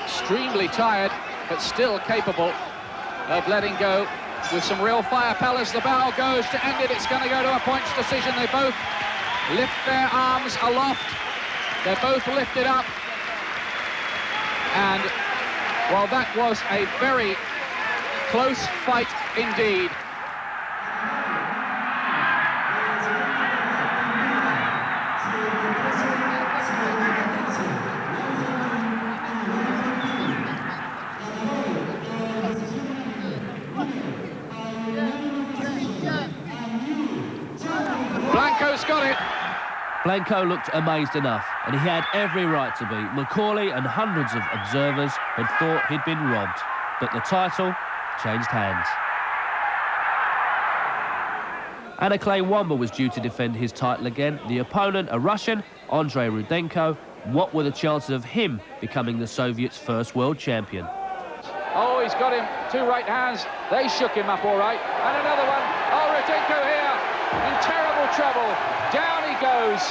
Extremely tired, but still capable of letting go with some real firepower. As the bell goes to end it, it's going to go to a points decision. They both lift their arms aloft. They're both lifted up. And, well, that was a very close fight indeed. almost got it. Blanco looked amazed enough, and he had every right to be. Macaulay and hundreds of observers had thought he'd been robbed, but the title changed hands. Anaklay Wamba was due to defend his title again. The opponent, a Russian, Andrei Rudenko. What were the chances of him becoming the Soviets' first world champion? Oh, he's got him. Two right hands. They shook him up all right. And another one. Oh, Rudenko here in terrible trouble. Down he goes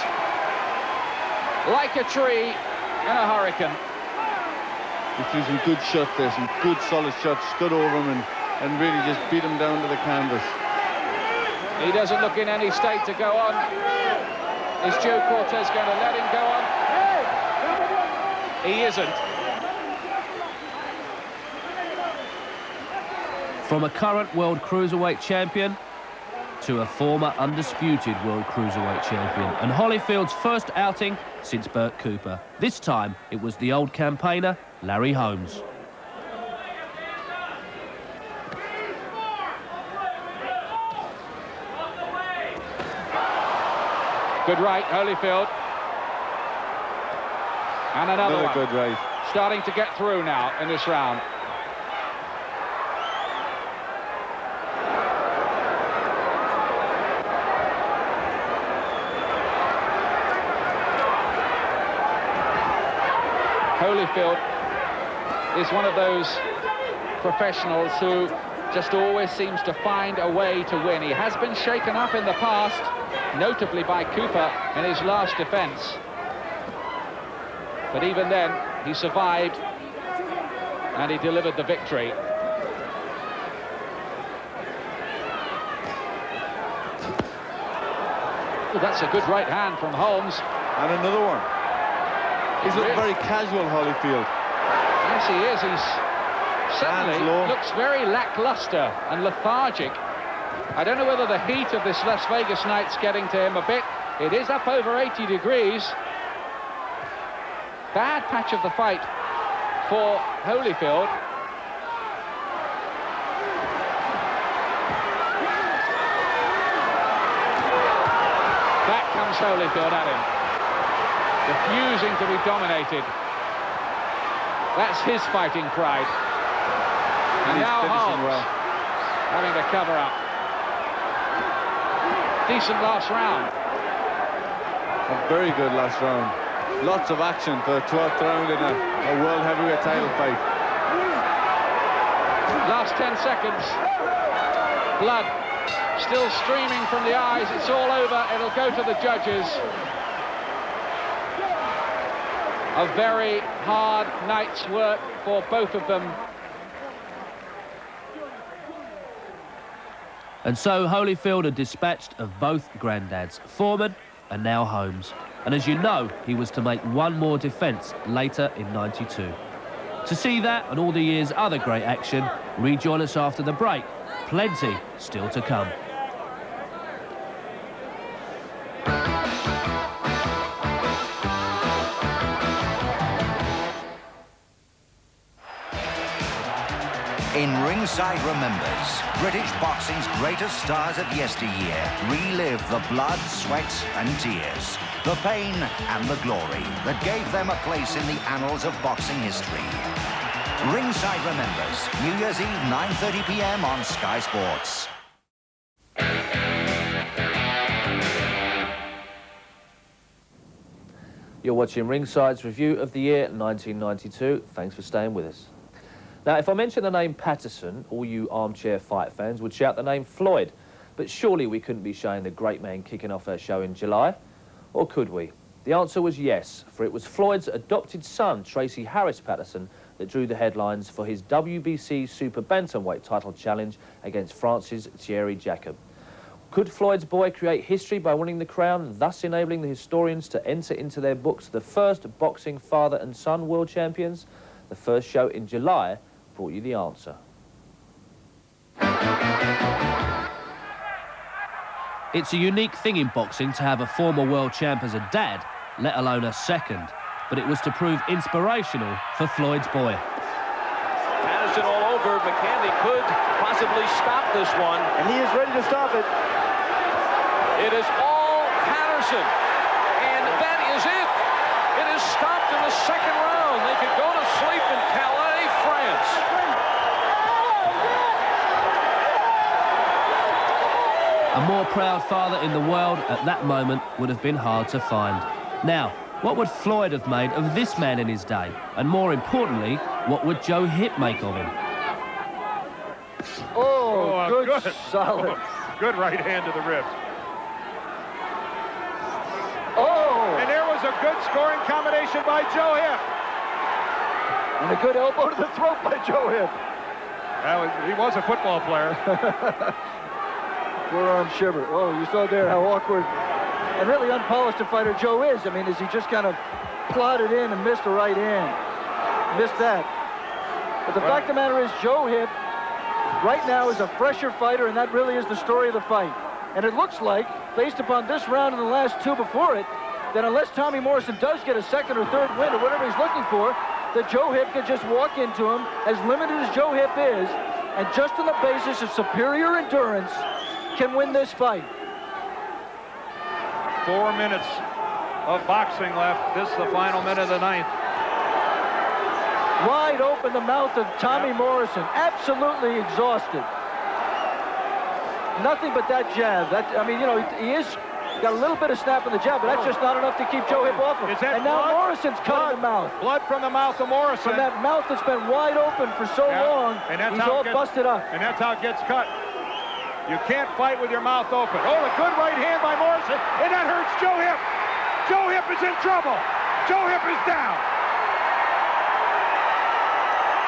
like a tree in a hurricane. He threw some good shots there, some good solid shots, stood over him and really just beat him down to the canvas. He doesn't look in any state to go on. Is Joe Cortez going to let him go on? He isn't. From a current world cruiserweight champion to a former undisputed world cruiserweight champion, and Holyfield's first outing since Burt Cooper. This time it was the old campaigner, Larry Holmes. Good right, Holyfield. And another one. Good right. Starting to get through now in this round. Holyfield is one of those professionals who just always seems to find a way to win. He has been shaken up in the past, notably by Cooper in his last defense. But even then, he survived and he delivered the victory. Ooh, that's a good right hand from Holmes. And another one. He's looking very casual, Holyfield. Yes, he is. He's suddenly looks very lackluster and lethargic. I don't know whether the heat of this Las Vegas night's getting to him a bit. It is up over 80 degrees. Bad patch of the fight for Holyfield. Back comes Holyfield at him, refusing to be dominated. That's his fighting pride. And now Holmes having to cover up. Decent last round. A very good last round. Lots of action for a 12th round in a world heavyweight title fight. Last 10 seconds. Blood still streaming from the eyes. It's all over. It'll go to the judges. A very hard night's work for both of them. And so Holyfield had dispatched of both granddads, Foreman and now Holmes. And as you know, he was to make one more defence later in '92. To see that and all the year's other great action, rejoin us after the break. Plenty still to come. In Ringside Remembers, British boxing's greatest stars of yesteryear relive the blood, sweat and tears, the pain and the glory that gave them a place in the annals of boxing history. Ringside Remembers, New Year's Eve, 9:30 p.m. on Sky Sports. You're watching Ringside's review of the year 1992. Thanks for staying with us. Now, if I mention the name Patterson, all you armchair fight fans would shout the name Floyd. But surely we couldn't be showing the great man kicking off our show in July. Or could we? The answer was yes, for it was Floyd's adopted son, Tracy Harris Patterson, that drew the headlines for his WBC Super Bantamweight title challenge against France's Thierry Jacob. Could Floyd's boy create history by winning the crown, thus enabling the historians to enter into their books the first boxing father and son world champions? The first show in July brought you the answer. It's a unique thing in boxing to have a former world champ as a dad, let alone a second. But it was to prove inspirational for Floyd's boy. Patterson all over. McCandy could possibly stop this one. And he is ready to stop it. It is all Patterson. Morrison. And that is it. It is stopped in the second round. They could go to sleep in Calais, France. A more proud father in the world at that moment would have been hard to find. Now, what would Floyd have made of this man in his day? And more importantly, what would Joe Hipp make of him? Oh, good. Solid. Oh, good right hand to the ribs. Oh! And there was a good scoring combination by Joe Hipp. And a good elbow to the throat by Joe Hipp. He was a football player. Forearm shiver. Oh, you saw there how awkward and really unpolished a fighter Joe is. I mean, as he just kind of plodded in and missed the right hand. Missed that. But the fact of the matter is, Joe Hipp right now is a fresher fighter, and that really is the story of the fight. And it looks like, based upon this round and the last two before it, that unless Tommy Morrison does get a second or third win or whatever he's looking for, that Joe Hipp can just walk into him, as limited as Joe Hipp is, and just on the basis of superior endurance, can win this fight. 4 minutes of boxing left. This is the final minute of the ninth. Wide open the mouth of Tommy Morrison, absolutely exhausted. Nothing but that jab. I mean, you know, he is got a little bit of snap in the jab, but that's just not enough to keep Joe Hipp off him. And now Morrison's cutting the mouth. Blood from the mouth of Morrison. From that mouth that's been wide open for so long, and that's he's all busted up. And that's how it gets cut. You can't fight with your mouth open. Oh, a good right hand by Morrison, and that hurts Joe Hipp. Joe Hipp is in trouble. Joe Hipp is down.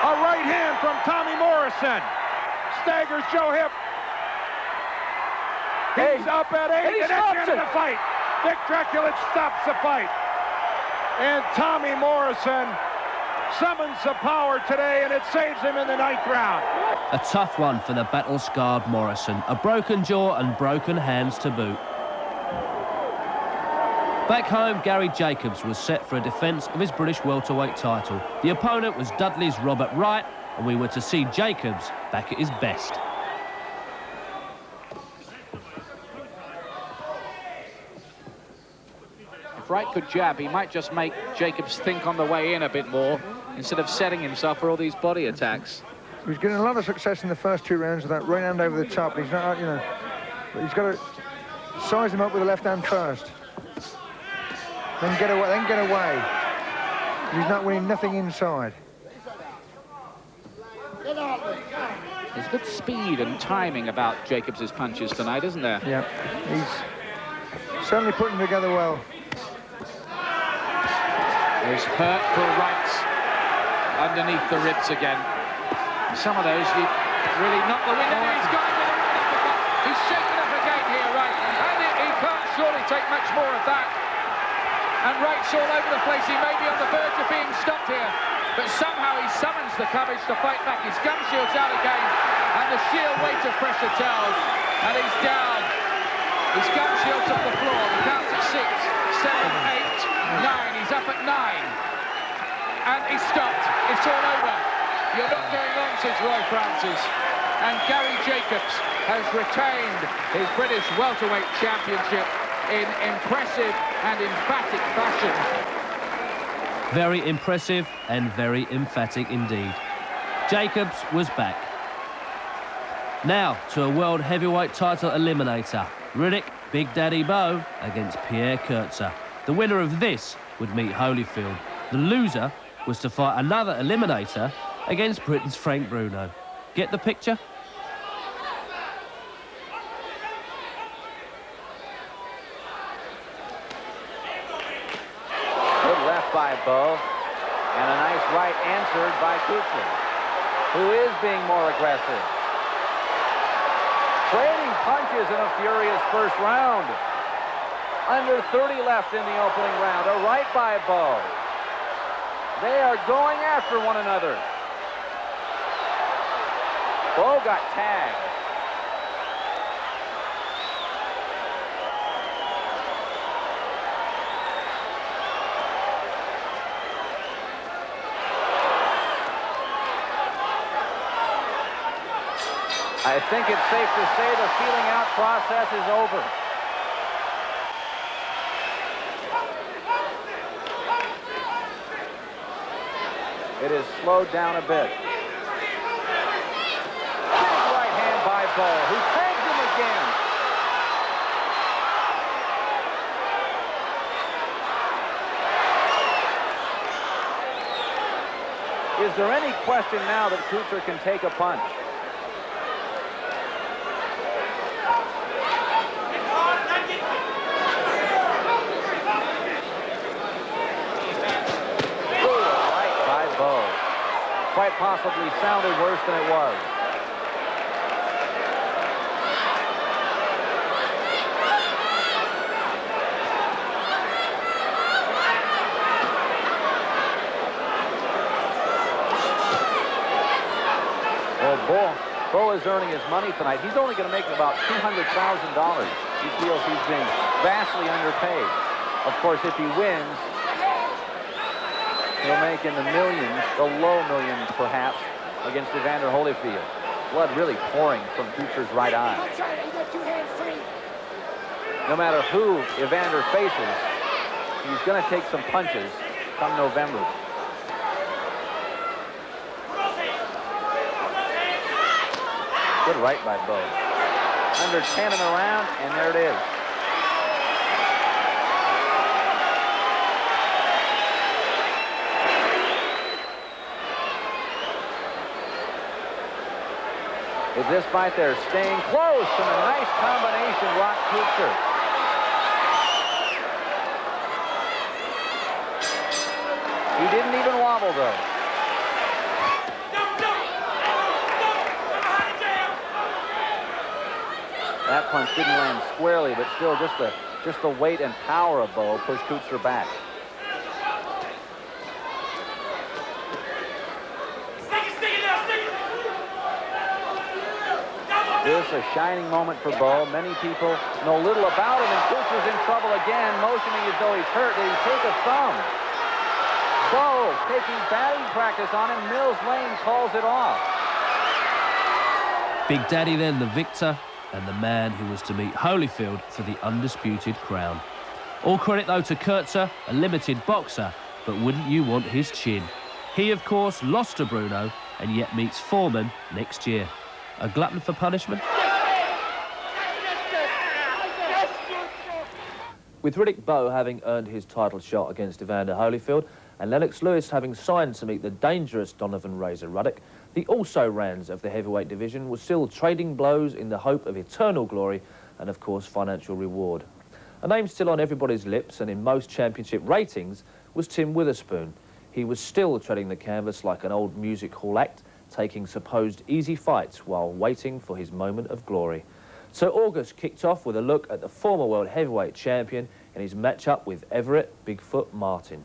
A right hand from Tommy Morrison staggers Joe Hipp. He's up at 8, and that's the end of the fight. Dick Drekulich stops the fight. And Tommy Morrison summons the power today, and it saves him in the 9th round. A tough one for the battle-scarred Morrison. A broken jaw and broken hands to boot. Back home, Gary Jacobs was set for a defence of his British welterweight title. The opponent was Dudley's Robert Wright, and we were to see Jacobs back at his best. If Wright could jab, he might just make Jacobs think on the way in a bit more instead of setting himself for all these body attacks. He was getting a lot of success in the first 2 rounds with that right hand over the top. He's not, you know, but he's got to size him up with the left hand first. Then get away. He's not winning nothing inside. There's good speed and timing about Jacobs' punches tonight, isn't there? Yeah, he's certainly putting them together well. There's hurtful rights underneath the ribs again. Some of those, you really knock the wind out. He's got it with a right uppercut. He's shaken up again here, right? And he can't surely take much more of that. And Wright's all over the place. He may be on the verge of being stopped here, but somehow he summons the courage to fight back. His gum shield's out again, and the sheer weight of pressure tells, and he's down. His gum shield's on the floor. The count's at 6, 7, 8, 9. He's up at 9, and he's stopped. It's all over. You're not going on, says Roy Francis. And Gary Jacobs has retained his British welterweight championship in impressive and emphatic fashion. Very impressive and very emphatic indeed. Jacobs was back. Now to a world heavyweight title eliminator. Riddick Big Daddy Bowe against Pierre Kurtzer. The winner of this would meet Holyfield. The loser was to fight another eliminator against Britain's Frank Bruno. Get the picture? Good left by Bowe, and a nice right answered by Kurtzer, who is being more aggressive. Trading punches in a furious first round. Under 30 left in the opening round. A right by Bowe. They are going after one another. Bowe got tagged. I think it's safe to say the feeling out process is over. It is slowed down a bit. Big right hand by Bo, who tags him again. Is there any question now that Kuchar can take a punch? Quite possibly sounded worse than it was. Well, Bo is earning his money tonight. He's only going to make about $200,000. He feels he's being vastly underpaid. Of course, if he wins, he'll make in the millions, the low millions perhaps, against Evander Holyfield. Blood really pouring from Kuchar's right eye. No matter who Evander faces, he's going to take some punches come November. Good right by Bo. Under 10 in the round, and there it is. With this fight, they're staying close, and a nice combination rocked Kuchar. He didn't even wobble, though. That punch didn't land squarely, but still just the weight and power of Bo pushed Kuchar back. This a shining moment for Bo. Many people know little about him, and Kuchar's in trouble again, motioning as though he's hurt. Did he take a thumb? Bo taking batting practice on him. Mills Lane calls it off. Big Daddy then the victor, and the man who was to meet Holyfield for the undisputed crown. All credit, though, to Kurtzer, a limited boxer, but wouldn't you want his chin? He, of course, lost to Bruno, and yet meets Foreman next year. A glutton for punishment? With Riddick Bowe having earned his title shot against Evander Holyfield and Lennox Lewis having signed to meet the dangerous Donovan Razor Ruddock, the also-rans of the heavyweight division were still trading blows in the hope of eternal glory and, of course, financial reward. A name still on everybody's lips and in most championship ratings was Tim Witherspoon. He was still treading the canvas like an old music hall act, taking supposed easy fights while waiting for his moment of glory. So August kicked off with a look at the former world heavyweight champion in his matchup with Everett Bigfoot Martin.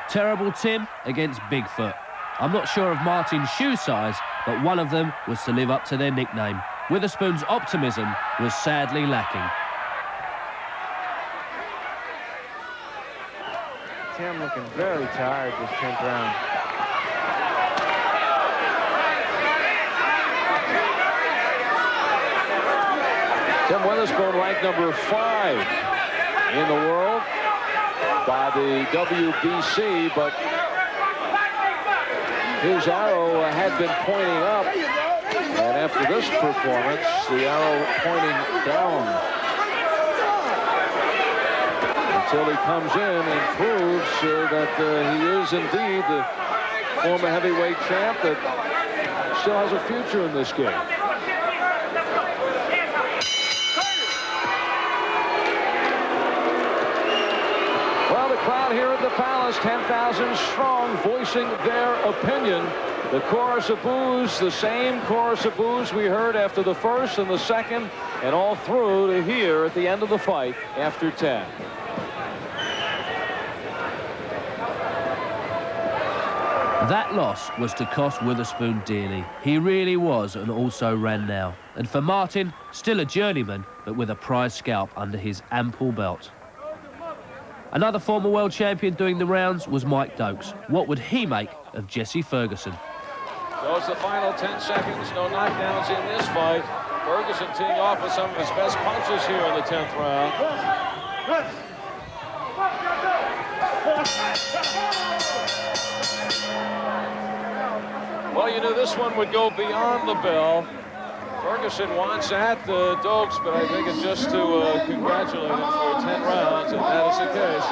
Terrible Tim against Bigfoot. I'm not sure of Martin's shoe size, but one of them was to live up to their nickname. Witherspoon's optimism was sadly lacking. Tim looking very tired this 10th round. Tim Witherspoon ranked number 5 in the world by the WBC, but his arrow had been pointing up, and after this performance, the arrow pointing down. Until he comes in and proves that he is indeed the former heavyweight champ that still has a future in this game. Well, the crowd here at the Palace, 10,000 strong, voicing their opinion. The chorus of boos, the same chorus of boos we heard after the first and the second, and all through to here at the end of the fight after 10. That loss was to cost Witherspoon dearly. He really was an also-ran now. And for Martin, still a journeyman, but with a prize scalp under his ample belt. Another former world champion doing the rounds was Mike Dokes. What would he make of Jesse Ferguson? Goes the final 10 seconds, no knockdowns in this fight. Ferguson teeing off with some of his best punches here in the 10th round. Well, you knew this one would go beyond the bell. Ferguson wants at the Dokes, but I think it's just to congratulate him for 10 rounds, and that is the case.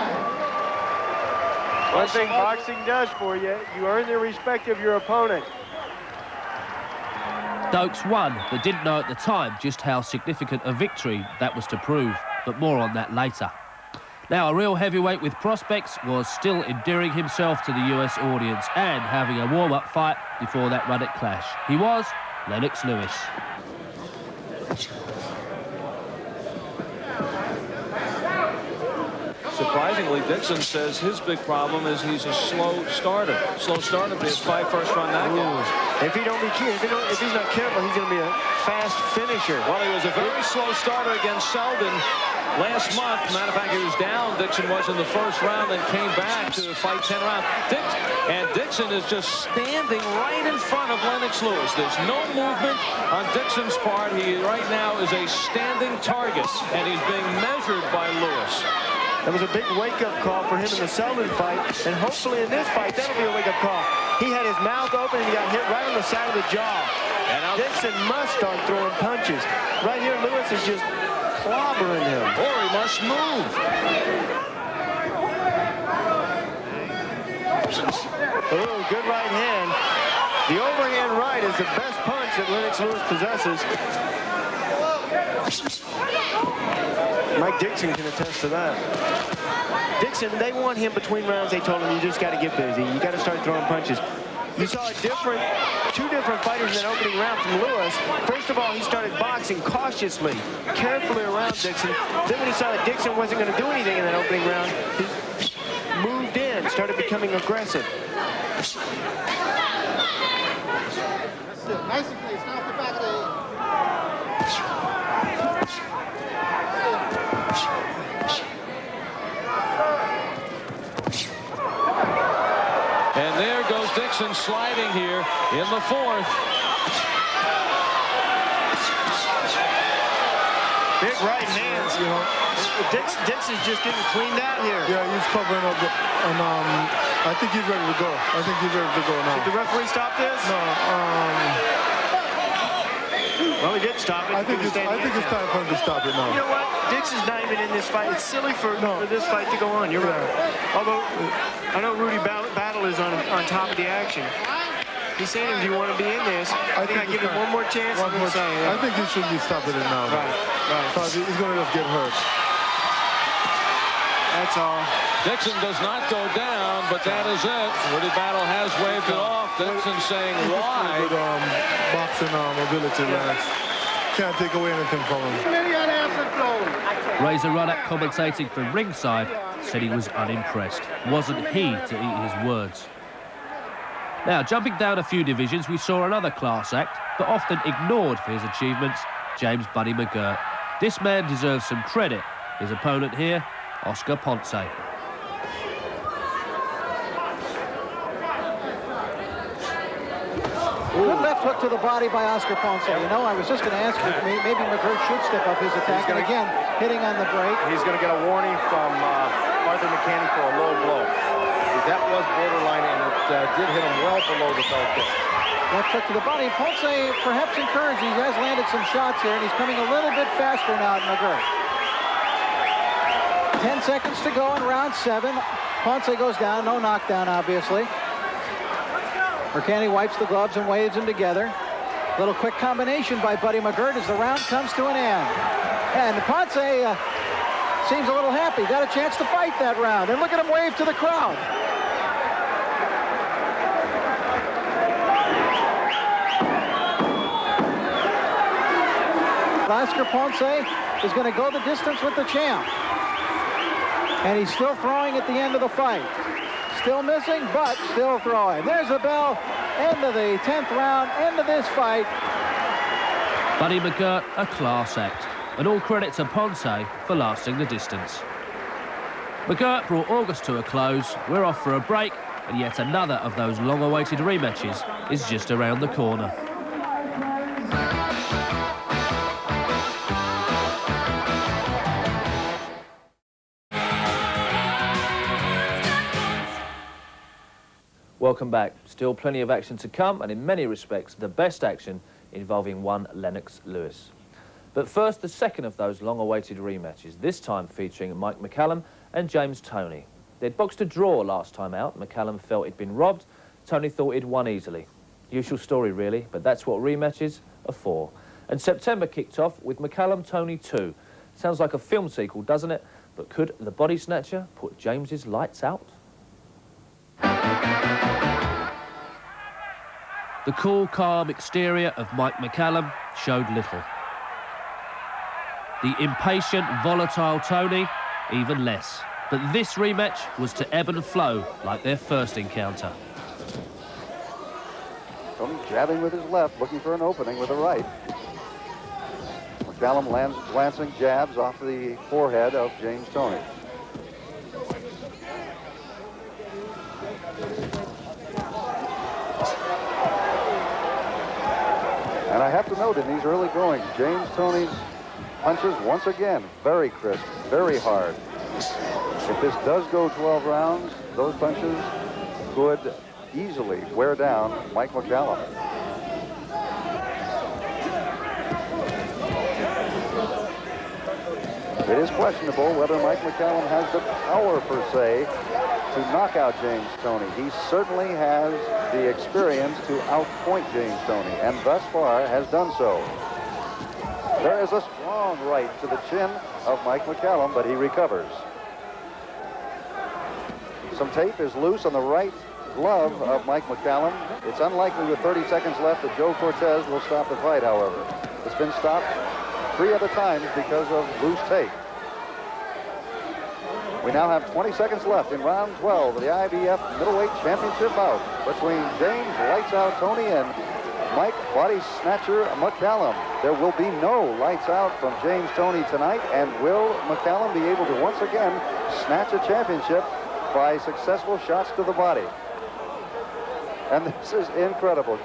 One thing boxing does for you, you earn the respect of your opponent. Dokes won, but didn't know at the time just how significant a victory that was to prove, but more on that later. Now, a real heavyweight with prospects was still endearing himself to the US audience and having a warm-up fight before that run-it clash. He was Lennox Lewis. Surprisingly, Dixon says his big problem is he's a slow starter. Slow starter, but he has 5 first-round knockouts. If he's not careful, he's going to be a fast finisher. Well, he was a very slow starter against Selden last month. Matter of fact, he was down. Dixon was in the first round, then came back to fight 10 rounds. And Dixon is just standing right in front of Lennox Lewis. There's no movement on Dixon's part. He right now is a standing target, and he's being measured by Lewis. That was a big wake-up call for him in the Selden fight, and hopefully in this fight, that'll be a wake-up call. He had his mouth open, and he got hit right on the side of the jaw. And Dixon must start throwing punches. Right here, Lewis is just clobbering him. Or he must move. Oh, good right hand. The overhand right is the best punch that Lennox Lewis possesses. Mike Dixon can attest to that. Dixon, they want him between rounds. They told him, you just got to get busy. You got to start throwing punches. You saw two different fighters in that opening round from Lewis. First of all, he started boxing cautiously, carefully around Dixon. Then when he saw that Dixon wasn't going to do anything in that opening round, he moved in, started becoming aggressive. Nice and clean. Stop the back of the head. And there goes Dixon sliding here in the 4th. Big right hands, you know. Dixon's just getting cleaned out here. Yeah, he's covering up, and I think he's ready to go. I think he's ready to go now. Did the referee stop this? No. Well, he did stop it. I think it's time for him to stop it now. You know what? Dixon's not even in this fight. It's silly for this fight to go on. You're right. Although, I know Rudy Battle is on top of the action. He's saying, do you want to be in this? I think I give him one more chance. I think he should be stopping it now. Right. Because he's going to just get hurt. That's all. Dixon does not go down, but that is it. Rudy Battle has waved it off. Dixon saying why. Good boxing ability, Lennox. Can't take away anything from him. Razor Ruddock, commentating from ringside, said he was unimpressed. Wasn't he to eat his words? Now, jumping down a few divisions, we saw another class act, but often ignored for his achievements, James Buddy McGirt. This man deserves some credit. His opponent here, Oscar Ponce. Good left hook to the body by Oscar Ponce. You know, I was just going to ask you, maybe McGirt should step up his attack. And again, hitting on the break. He's going to get a warning from Arthur McCanny for a low blow. That was borderline, and it did hit him well below the belt kick. Left hook to the body. Ponce perhaps encouraged. He has landed some shots here, and he's coming a little bit faster now at McGirt. 10 seconds to go in round 7. Ponce goes down. No knockdown, obviously. McCanny wipes the gloves and waves them together. Little quick combination by Buddy McGirt as the round comes to an end. And Ponce seems a little happy. Got a chance to fight that round. And look at him wave to the crowd. Oscar Ponce is going to go the distance with the champ. And he's still throwing at the end of the fight. Still missing, but still throwing. There's the bell. End of the 10th round. End of this fight. Buddy McGirt, a class act. And all credit to Ponce for lasting the distance. McGirt brought August to a close. We're off for a break. And yet another of those long-awaited rematches is just around the corner. Welcome back. Still plenty of action to come, and in many respects, the best action involving one Lennox Lewis. But first, the second of those long-awaited rematches, this time featuring Mike McCallum and James Toney. They'd boxed a draw last time out. McCallum felt he'd been robbed. Toney thought he'd won easily. Usual story, really, but that's what rematches are for. And September kicked off with McCallum Toney 2. Sounds like a film sequel, doesn't it? But could the body snatcher put James's lights out? The cool, calm exterior of Mike McCallum showed little. The impatient, volatile Toney, even less. But this rematch was to ebb and flow like their first encounter. Toney jabbing with his left, looking for an opening with the right. McCallum lands glancing jabs off the forehead of James Toney. And I have to note in these early goings, James Toney's punches once again very crisp, very hard. If this does go 12 rounds, those punches could easily wear down Mike McCallum. It is questionable whether Mike McCallum has the power per se to knock out James Toney. He certainly has the experience to outpoint James Toney, and thus far has done so. There is a strong right to the chin of Mike McCallum, but he recovers. Some tape is loose on the right glove of Mike McCallum. It's unlikely with 30 seconds left that Joe Cortez will stop the fight, however. It's been stopped 3 other times because of loose tape. We now have 20 seconds left in round 12 of the IBF middleweight championship bout between James Lights Out Toney and Mike Body Snatcher McCallum. There will be no lights out from James Toney tonight, and will McCallum be able to once again snatch a championship by successful shots to the body? And this is incredible.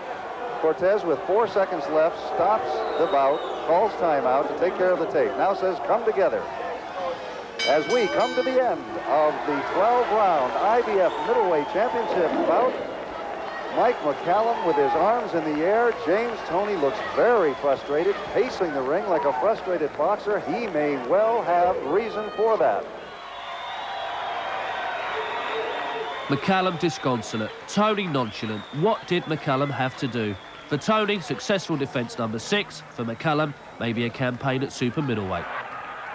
Cortez, with 4 seconds left, stops the bout, calls timeout to take care of the tape. Now says, come together. As we come to the end of the 12-round IBF middleweight championship bout, Mike McCallum with his arms in the air. James Toney looks very frustrated, pacing the ring like a frustrated boxer. He may well have reason for that. McCallum disconsolate, Toney nonchalant. What did McCallum have to do? For Toney, successful defence number 6. For McCallum, maybe a campaign at super middleweight.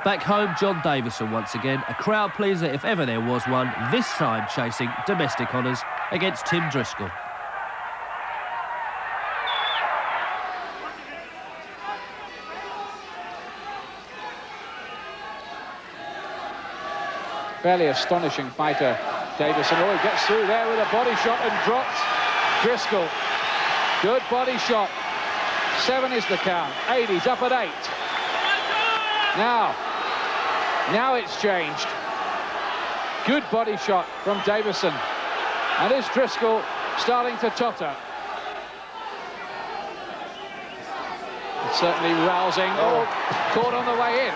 Back home, John Davison once again, a crowd pleaser if ever there was one, this time chasing domestic honours against Tim Driscoll. Fairly astonishing fighter, Davison. Oh, he gets through there with a body shot and drops Driscoll. Good body shot. 7 is the count. 8, he's up at 8. Now it's changed. Good body shot from Davison. And is Driscoll starting to totter? It's certainly rousing. Oh, caught on the way in.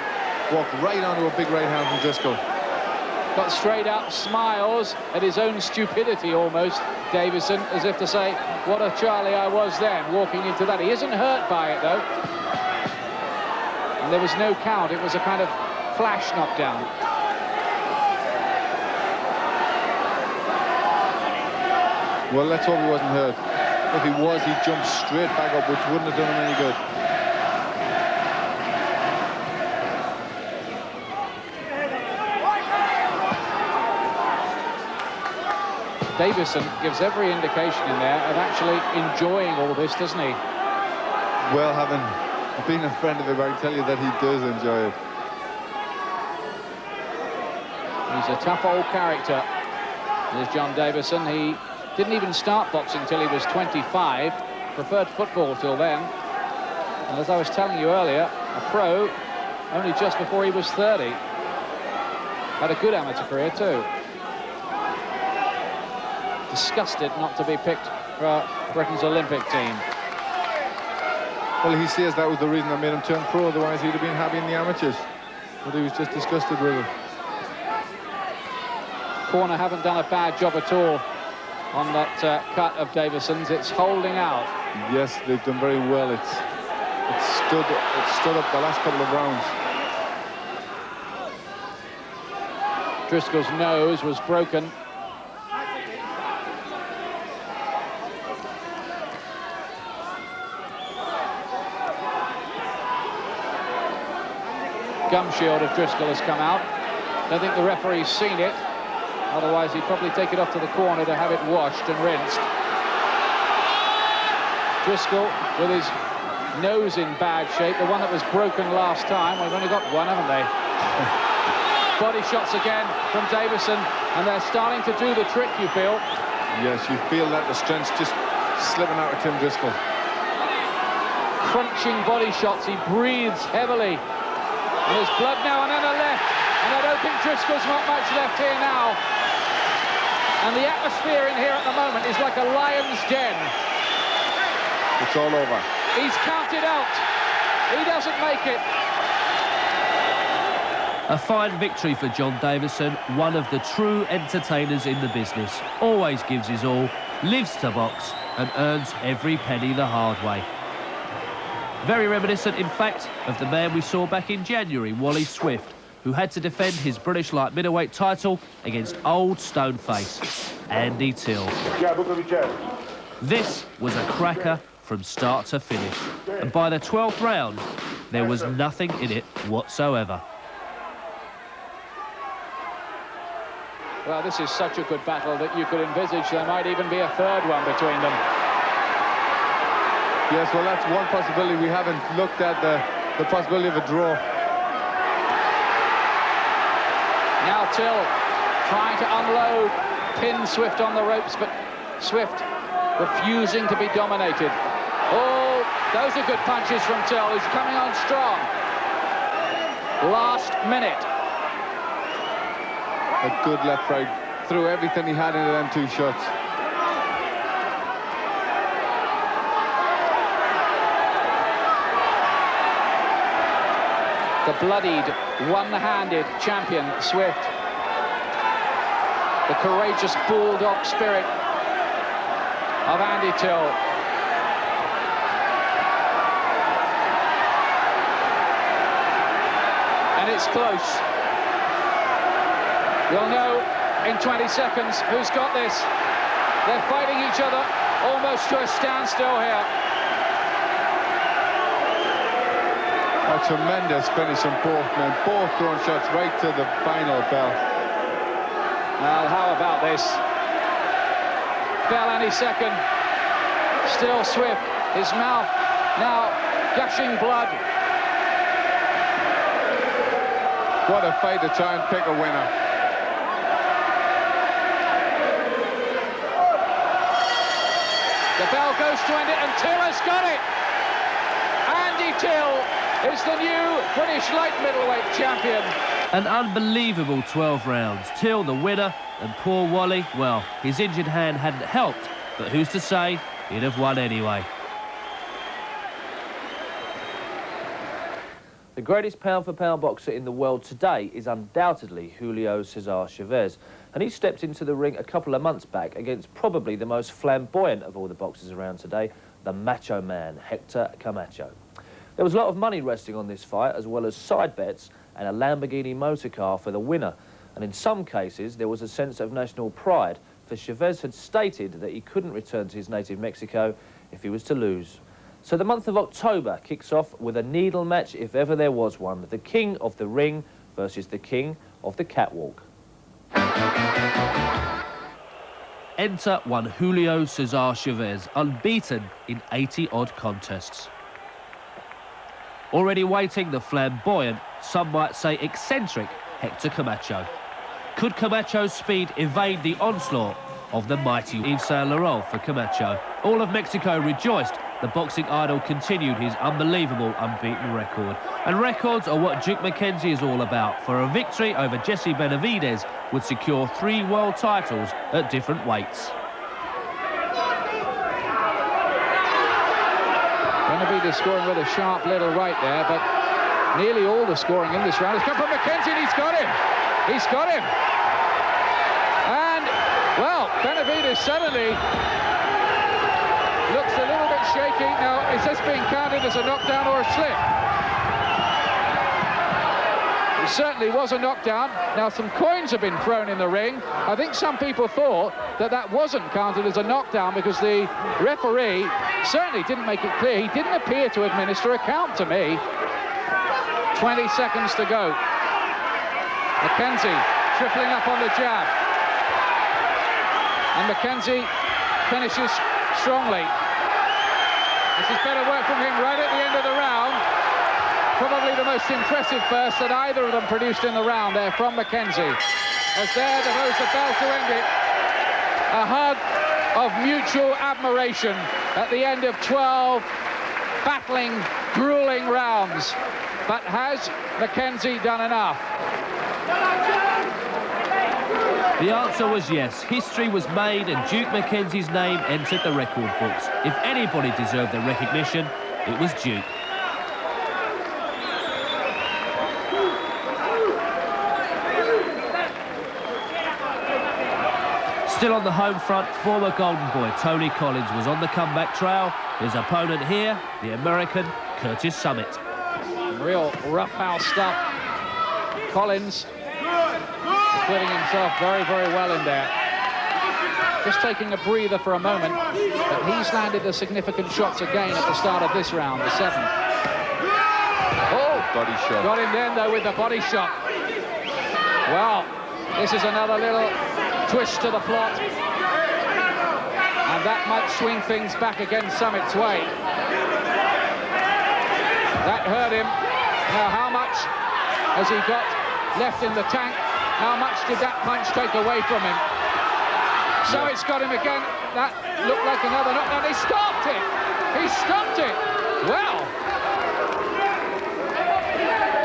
Walked right onto a big right hand from Driscoll. Got straight up, smiles at his own stupidity almost, Davison, as if to say, what a Charlie I was then, walking into that. He isn't hurt by it, though. And there was no count. It was a kind of flash knockdown. Well, let's hope he wasn't hurt. If he was, he jumped straight back up, which wouldn't have done him any good. Davison gives every indication in there of actually enjoying all this, doesn't he? Well, having been a friend of him, I can tell you that he does enjoy it. He's a tough old character. There's John Davison. He didn't even start boxing till he was 25. Preferred football till then. And as I was telling you earlier, a pro only just before he was 30. Had a good amateur career too. Disgusted not to be picked for Britain's Olympic team. Well, he says that was the reason that made him turn pro, otherwise he'd have been happy in the amateurs. But he was just disgusted with it. Corner haven't done a bad job at all on that cut of Davison's. It's holding out. Yes, they've done very well. It stood up the last couple of rounds. Driscoll's nose was broken. Gum shield of Driscoll has come out. Don't think the referee's seen it. Otherwise, he'd probably take it off to the corner to have it washed and rinsed. Driscoll with his nose in bad shape, the one that was broken last time. We've only got one, haven't they? Body shots again from Davison, and they're starting to do the trick, you feel? Yes, you feel that the strength's just slipping out of Tim Driscoll. Crunching body shots, he breathes heavily. And there's blood now and then a left, and I don't think Driscoll's not much left here now. And the atmosphere in here at the moment is like a lion's den. It's all over. He's counted out. He doesn't make it. A fine victory for John Davison, one of the true entertainers in the business. Always gives his all, lives to box, and earns every penny the hard way. Very reminiscent, in fact, of the man we saw back in January, Wally Swift, who had to defend his British light middleweight title against old stoneface Andy Till. This was a cracker from start to finish, and by the 12th round, there was nothing in it whatsoever. Well, this is such a good battle that you could envisage there might even be a third one between them. Yes, well, that's one possibility. We haven't looked at the possibility of a draw. Now Till trying to unload, pin Swift on the ropes, but Swift refusing to be dominated. Oh, those are good punches from Till. He's coming on strong. Last minute. A good left right. Threw everything he had into them two shots. The bloodied, one-handed champion, Swift. The courageous bulldog spirit of Andy Till. And it's close. You'll know in 20 seconds who's got this. They're fighting each other almost to a standstill here. A tremendous finish from both men, both throwing shots right to the final bell. Now, how about this? Bell any second. Still Swift, his mouth now gushing blood. What a fight to try and pick a winner. The bell goes to end it, and Till has got it. Andy Till is the new British light middleweight champion. An unbelievable 12 rounds. Till the winner, and poor Wally, well, his injured hand hadn't helped, but who's to say he'd have won anyway. The greatest pound-for-pound boxer in the world today is undoubtedly Julio Cesar Chavez, and he stepped into the ring a couple of months back against probably the most flamboyant of all the boxers around today, the Macho Man, Hector Camacho. There was a lot of money resting on this fight, as well as side bets and a Lamborghini motor car for the winner, and in some cases there was a sense of national pride, for Chavez had stated that he couldn't return to his native Mexico if he was to lose. So the month of October kicks off with a needle match, if ever there was one. The king of the ring versus the king of the catwalk. Enter one Julio Cesar Chavez, unbeaten in 80-odd contests. Already waiting, the flamboyant, some might say eccentric, Hector Camacho. Could Camacho's speed evade the onslaught of the mighty Yves Saint Laurent for Camacho? All of Mexico rejoiced. The boxing idol continued his unbelievable unbeaten record. And records are what Duke McKenzie is all about, for a victory over Jesse Benavidez would secure 3 world titles at different weights. Benavidez scoring with a sharp little right there, but nearly all the scoring in this round has come from McKenzie, and he's got him. He's got him. And Well, Benavides suddenly looks a little bit shaky. Now, is this being counted as a knockdown or a slip? It certainly was a knockdown. Now, some coins have been thrown in the ring. I think some people thought that that wasn't counted as a knockdown because the referee certainly didn't make it clear. He didn't appear to administer a count to me. 20 seconds to go. McKenzie tripling up on the jab. And McKenzie finishes strongly. This is better work from him right at the end of the round. Probably the most impressive burst that either of them produced in the round there from McKenzie. As there, the Rose about to end it. A hug of mutual admiration at the end of 12 battling, grueling rounds. But has McKenzie done enough? The answer was yes. History was made and Duke McKenzie's name entered the record books. If anybody deserved the recognition, it was Duke. Still on the home front, former Golden Boy Tony Collins was on the comeback trail. His opponent here, the American Curtis Summit. Real roughhouse stuff. Collins acquitting himself very, very well in there. Just taking a breather for a moment, but he's landed the significant shots again at the start of this round, the 7th. Oh, body shot. Got him then, though, with the body shot. Well, this is another little twist to the plot. And that might swing things back against Summit's way. That hurt him. Now, how much has he got left in the tank? How much did that punch take away from him? So it's got him again. That looked like another knockdown. He stopped it. He stopped it. Well.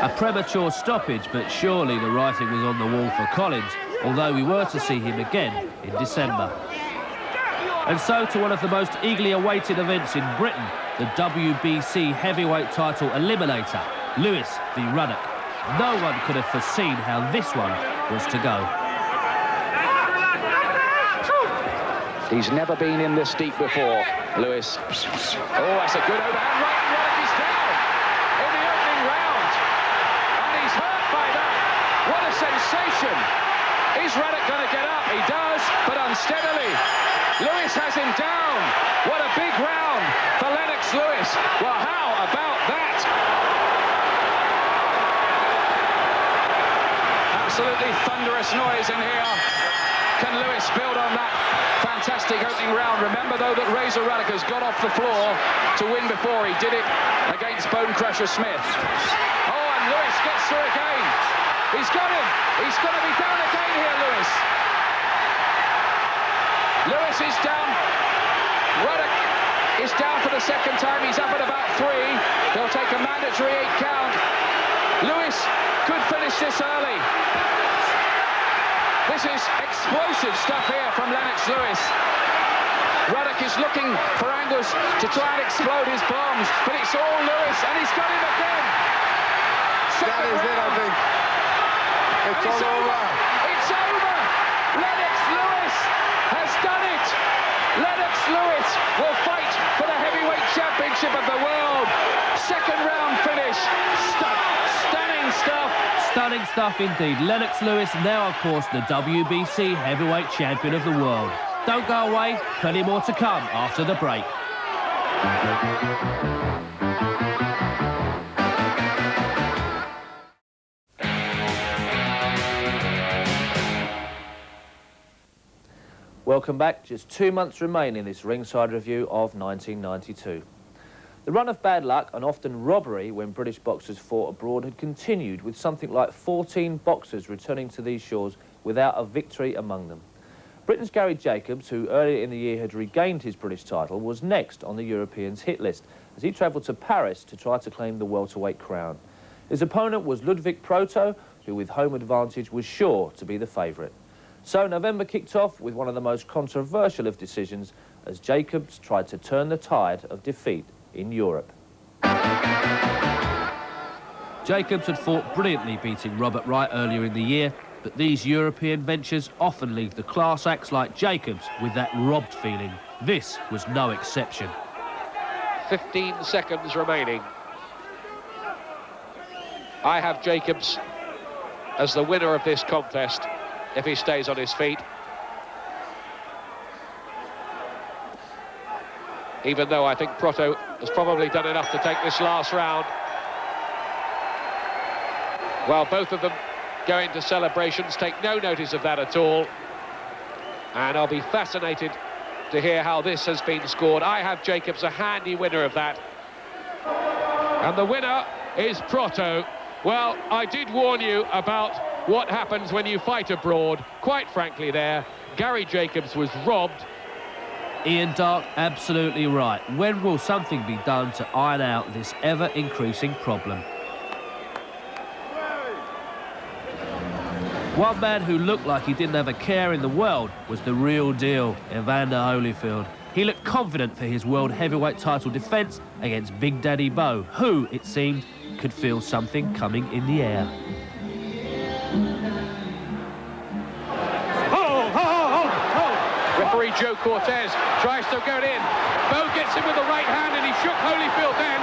A premature stoppage, but surely the writing was on the wall for Collins, although we were to see him again in December. And so to one of the most eagerly awaited events in Britain, the WBC heavyweight title eliminator, Lewis v Ruddock. No one could have foreseen how this one was to go. He's never been in this deep before, Lewis. Oh, that's a good overhand right, and Ruddock is down in the opening round. And he's hurt by that. What a sensation. Is Ruddock going to get up? He does, but unsteadily. Lewis has him down. What a big round for Lennox Lewis. Well, how about that? Absolutely thunderous noise in here. Can Lewis build on that fantastic opening round? Remember, though, that Razor Ruddock has got off the floor to win before. He did it against Bone Crusher Smith. Oh, and Lewis gets through again. He's got him. He's going to be down again here, Lewis. Lewis is down. Ruddock is down for the second time. He's up at about 3. They'll take a mandatory 8 count. Lewis could finish this early. This is explosive stuff here from Lennox Lewis. Ruddock is looking for angles to try and explode his bombs, but it's all Lewis, and he's got him again. That is it, I think. It's all over. It's over. Lennox Lewis has done it. Lennox Lewis will fight for the heavyweight championship of the world. Second round finish. Stunning stuff. Stunning stuff indeed. Lennox Lewis, now of course the WBC heavyweight champion of the world. Don't go away, plenty more to come after the break. Welcome back. Just 2 months remain in this ringside review of 1992. The run of bad luck and often robbery when British boxers fought abroad had continued, with something like 14 boxers returning to these shores without a victory among them. Britain's Gary Jacobs, who earlier in the year had regained his British title, was next on the Europeans' hit list as he travelled to Paris to try to claim the welterweight crown. His opponent was Ludwig Proto, who with home advantage was sure to be the favourite. So November kicked off with one of the most controversial of decisions as Jacobs tried to turn the tide of defeat in Europe. Jacobs had fought brilliantly beating Robert Wright earlier in the year, But these European ventures often leave the class acts like Jacobs with that robbed feeling. This was no exception. 15 seconds remaining. I have Jacobs as the winner of this contest if he stays on his feet. Even though I think Proto has probably done enough to take this last round. Well, both of them going to celebrations, take no notice of that at all. And I'll be fascinated to hear how this has been scored. I have Jacobs a handy winner of that. And the winner is Proto. Well, I did warn you about what happens when you fight abroad. Quite frankly there, Gary Jacobs was robbed. Ian Darke, absolutely right. When will something be done to iron out this ever-increasing problem? One man who looked like he didn't have a care in the world was the real deal, Evander Holyfield. He looked confident for his world heavyweight title defence against Big Daddy Bo, who, it seemed, could feel something coming in the air. Referee Joe Cortez tries to go in. Bo gets him with the right hand and he shook Holyfield then.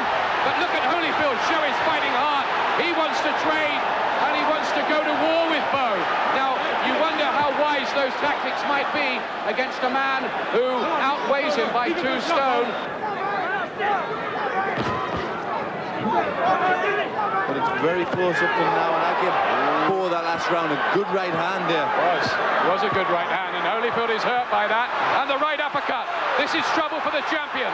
But look at Holyfield show his fighting heart. He wants to trade and he wants to go to war with Bo. Now, you wonder how wise those tactics might be against a man who outweighs him by 2 stone. But it's very close up to now, and I give Bo that last round a good right hand there. Was a good right hand, and Holyfield is hurt by that. And the right uppercut. This is trouble for the champion.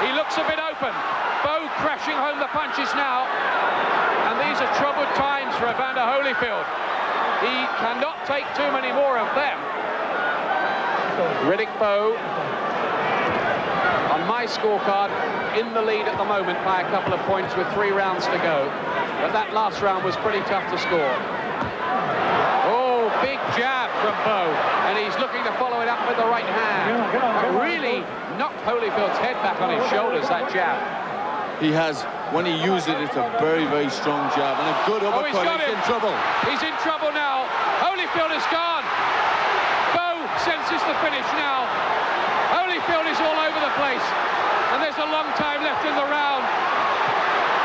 He looks a bit open. Bo crashing home the punches now. And these are troubled times for Evander Holyfield. He cannot take too many more of them. Riddick Bowe, on my scorecard, in the lead at the moment by a couple of points with 3 rounds to go. But that last round was pretty tough to score. Oh, big jab from Bowe, and he's looking to follow it up with the right hand. That really knocked Holyfield's head back on his shoulders, that jab. He has, when he uses it, it's a very, very strong jab, and a good uppercut. He's got him. In trouble. He's in trouble now. Holyfield is gone. Bowe senses the finish now. Holyfield is all over the place, and there's a long time left in the round.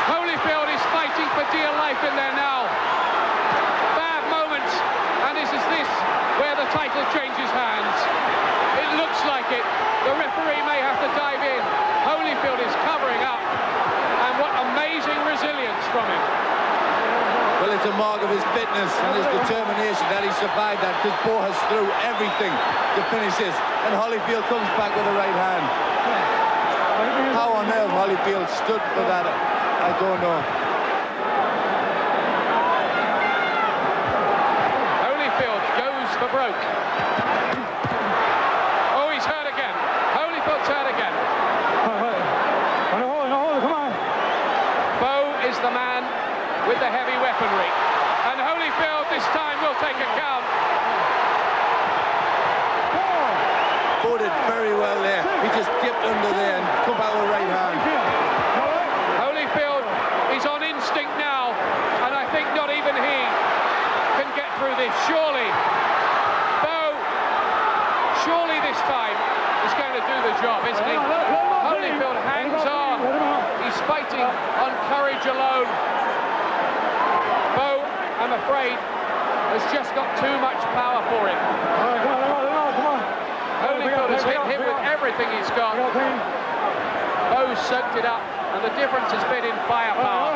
Holyfield is fighting for dear life in there now. Bad moments, and this where the title changes hands. It looks like it. The referee may have to dive in. Holyfield is covering up, and what amazing resilience from him. Well, it's a mark of his fitness and his determination that he survived that, because Bo has threw everything to finish this, and Holyfield comes back with the right hand. How on earth Holyfield stood for that, I don't know. Holyfield goes for broke. Oh, he's hurt again. Holyfield's hurt again. Bowe is the man with the heavy weaponry, and Holyfield this time will take a count. Bo did very well there. He just dipped under there and come out with right hand. Holyfield is on instinct now, and I think not even he can get through this. Surely Bowe, surely this time is going to do the job, isn't he? Holyfield hangs on. He's fighting on courage alone. Bowe, I'm afraid, has just got too much power for him. Holyfield has hit him with everything he's got. Bowe soaked it up, and the difference has been in firepower.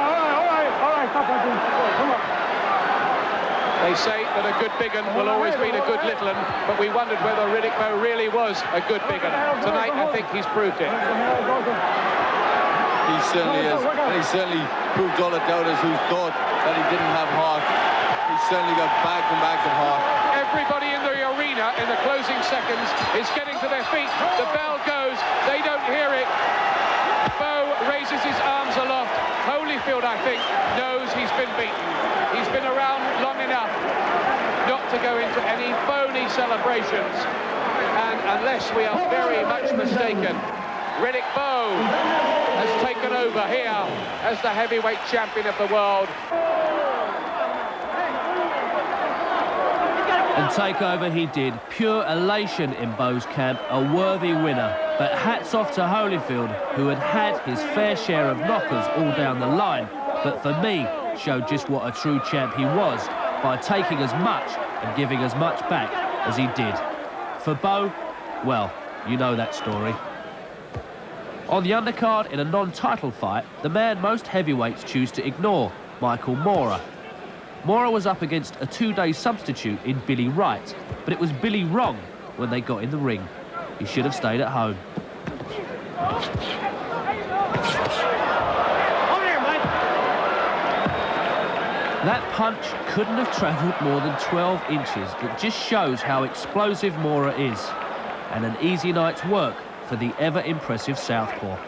They say that a good big 'un will always beat a good little 'un, but we wondered whether Riddick Bowe really was a good big 'un. Tonight, I think he's proved it. He certainly is. And he certainly proved all the doubters who thought that he didn't have heart. He certainly got bags and bags of heart. Everybody in the arena in the closing seconds is getting to their feet. The bell goes. They don't hear it. Bowe raises his arms aloft. Holyfield, I think, knows he's been beaten. He's been around long enough not to go into any phony celebrations. And unless we are very much mistaken, Riddick Bowe has taken over here as the heavyweight champion of the world. And take over he did. Pure elation in Bo's camp, a worthy winner. But hats off to Holyfield, who had had his fair share of knockers all down the line, but for me, showed just what a true champ he was by taking as much and giving as much back as he did. For Bo, well, you know that story. On the undercard in a non-title fight, the man most heavyweights choose to ignore, Michael Moorer. Moorer was up against a two-day substitute in Billy Wright, but it was Billy wrong when they got in the ring. He should have stayed at home. That punch couldn't have travelled more than 12 inches. It just shows how explosive Moorer is. And an easy night's work for the ever-impressive southpaw.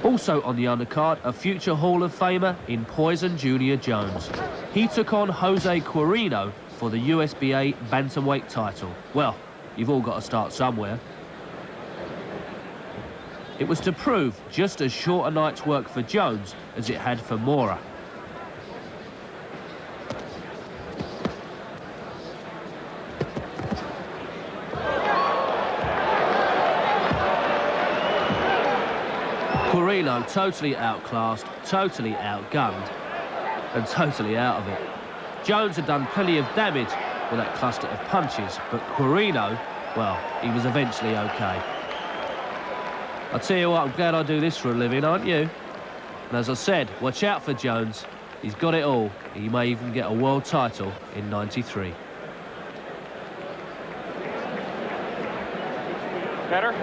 Also on the undercard, a future Hall of Famer in Poison Junior Jones. He took on Jose Quirino for the USBA bantamweight title. Well, you've all got to start somewhere. It was to prove just as short a night's work for Jones as it had for Moorer. Quirino totally outclassed, totally outgunned, and totally out of it. Jones had done plenty of damage with that cluster of punches, but Quirino, well, he was eventually okay. I'll tell you what, I'm glad I do this for a living, aren't you? And as I said, watch out for Jones. He's got it all. He may even get a world title in '93. Better?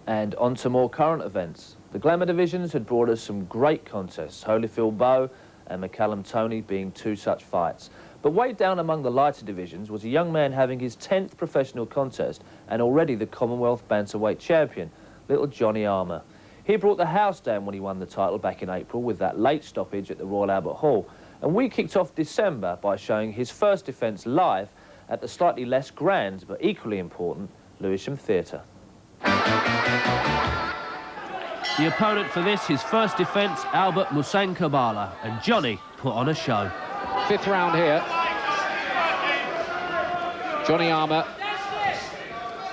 And on to more current events. The Glamour divisions had brought us some great contests, Holyfield Bo and McCallum Toney being two such fights. But way down among the lighter divisions was a young man having his 10th professional contest and already the Commonwealth Bantamweight champion, little Johnny Armour. He brought the house down when he won the title back in April with that late stoppage at the Royal Albert Hall. And we kicked off December by showing his first defence live at the slightly less grand but equally important Lewisham Theatre. The opponent for this, his first defence, Albert Musankabala, and Johnny put on a show. Fifth round here. Johnny Armour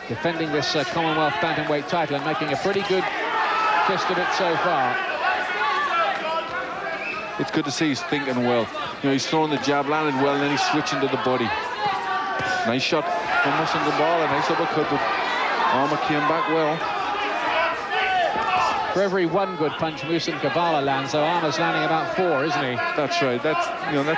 defending this Commonwealth Bantamweight title and making a pretty good fist of it so far. It's good to see he's thinking well. You know, he's throwing the jab, landed well, and then he's switching to the body. Nice shot from Musankabala, nice uppercut, but Armour came back well. For every one good punch Musankabala lands, so Armour's landing about 4, isn't he? That's right. That's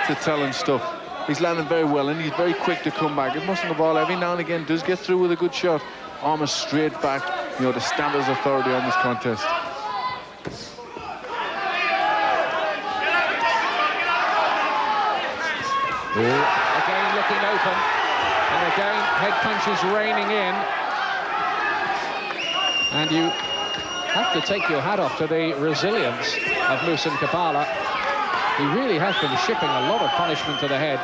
the telling stuff. He's landing very well, and he's very quick to come back. If Musankabala every now and again does get through with a good shot, Armour straight back, you know, to stamp his authority on this contest. Again looking open, and again head punches raining in. And you have to take your hat off to the resilience of Musankabala. He really has been shipping a lot of punishment to the head.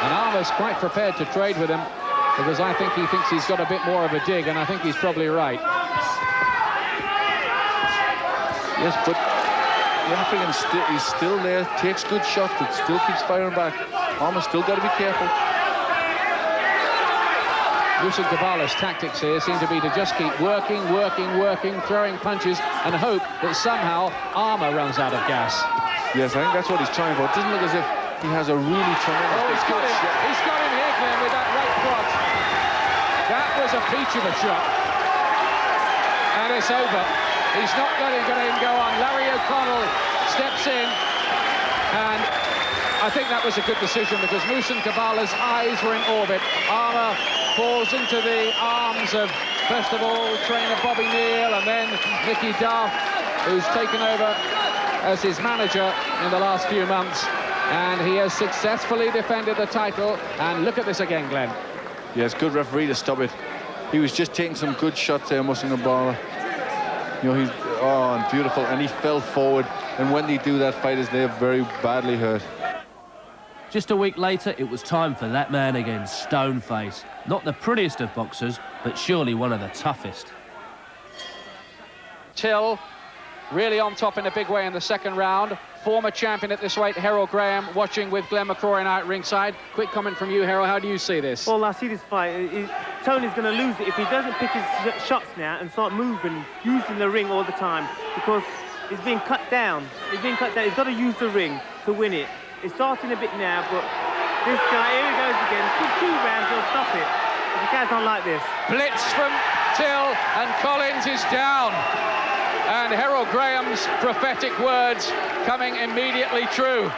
And Armour's quite prepared to trade with him because I think he thinks he's got a bit more of a dig, and I think he's probably right. Yes, but the African he's still there, takes good shots, but still keeps firing back. Armour's still got to be careful. Musankabala's tactics here seem to be to just keep working, throwing punches, and hope that somehow Armour runs out of gas. Yes, I think that's what he's trying for. It doesn't look as if he has a really tremendous... Oh, he's got him. He's got him here, Glenn, with that right cross. That was a peach of a shot. And it's over. He's not letting him go on. Larry O'Connell steps in, and I think that was a good decision because Musankabala's eyes were in orbit. Armour falls into the arms of, first of all, trainer Bobby Neal, and then Nicky Duff, who's taken over as his manager in the last few months, and he has successfully defended the title. And look at this again, Glenn. Yes, good referee to stop it. He was just taking some good shots there, Musankabala. You know, he's and beautiful, and he fell forward, and when they do that, fighters, they're very badly hurt. Just a week later, it was time for that man again, Stoneface. Not the prettiest of boxers, but surely one of the toughest. Till really on top in a big way in the second round. Former champion at this weight, Harold Graham, watching with Glenn McCrory now at ringside. Quick comment from you, Harold. How do you see this? Well, I see this fight. Toney's going to lose it if he doesn't pick his shots now and start moving, using the ring all the time, because he's being cut down. He's being cut down. He's got to use the ring to win it. It's starting a bit now, but this guy, here he goes again. Good 2 rounds, he'll stop it. If he carries on like this. Blitz from Till, and Collins is down. And Harold Graham's prophetic words coming immediately true.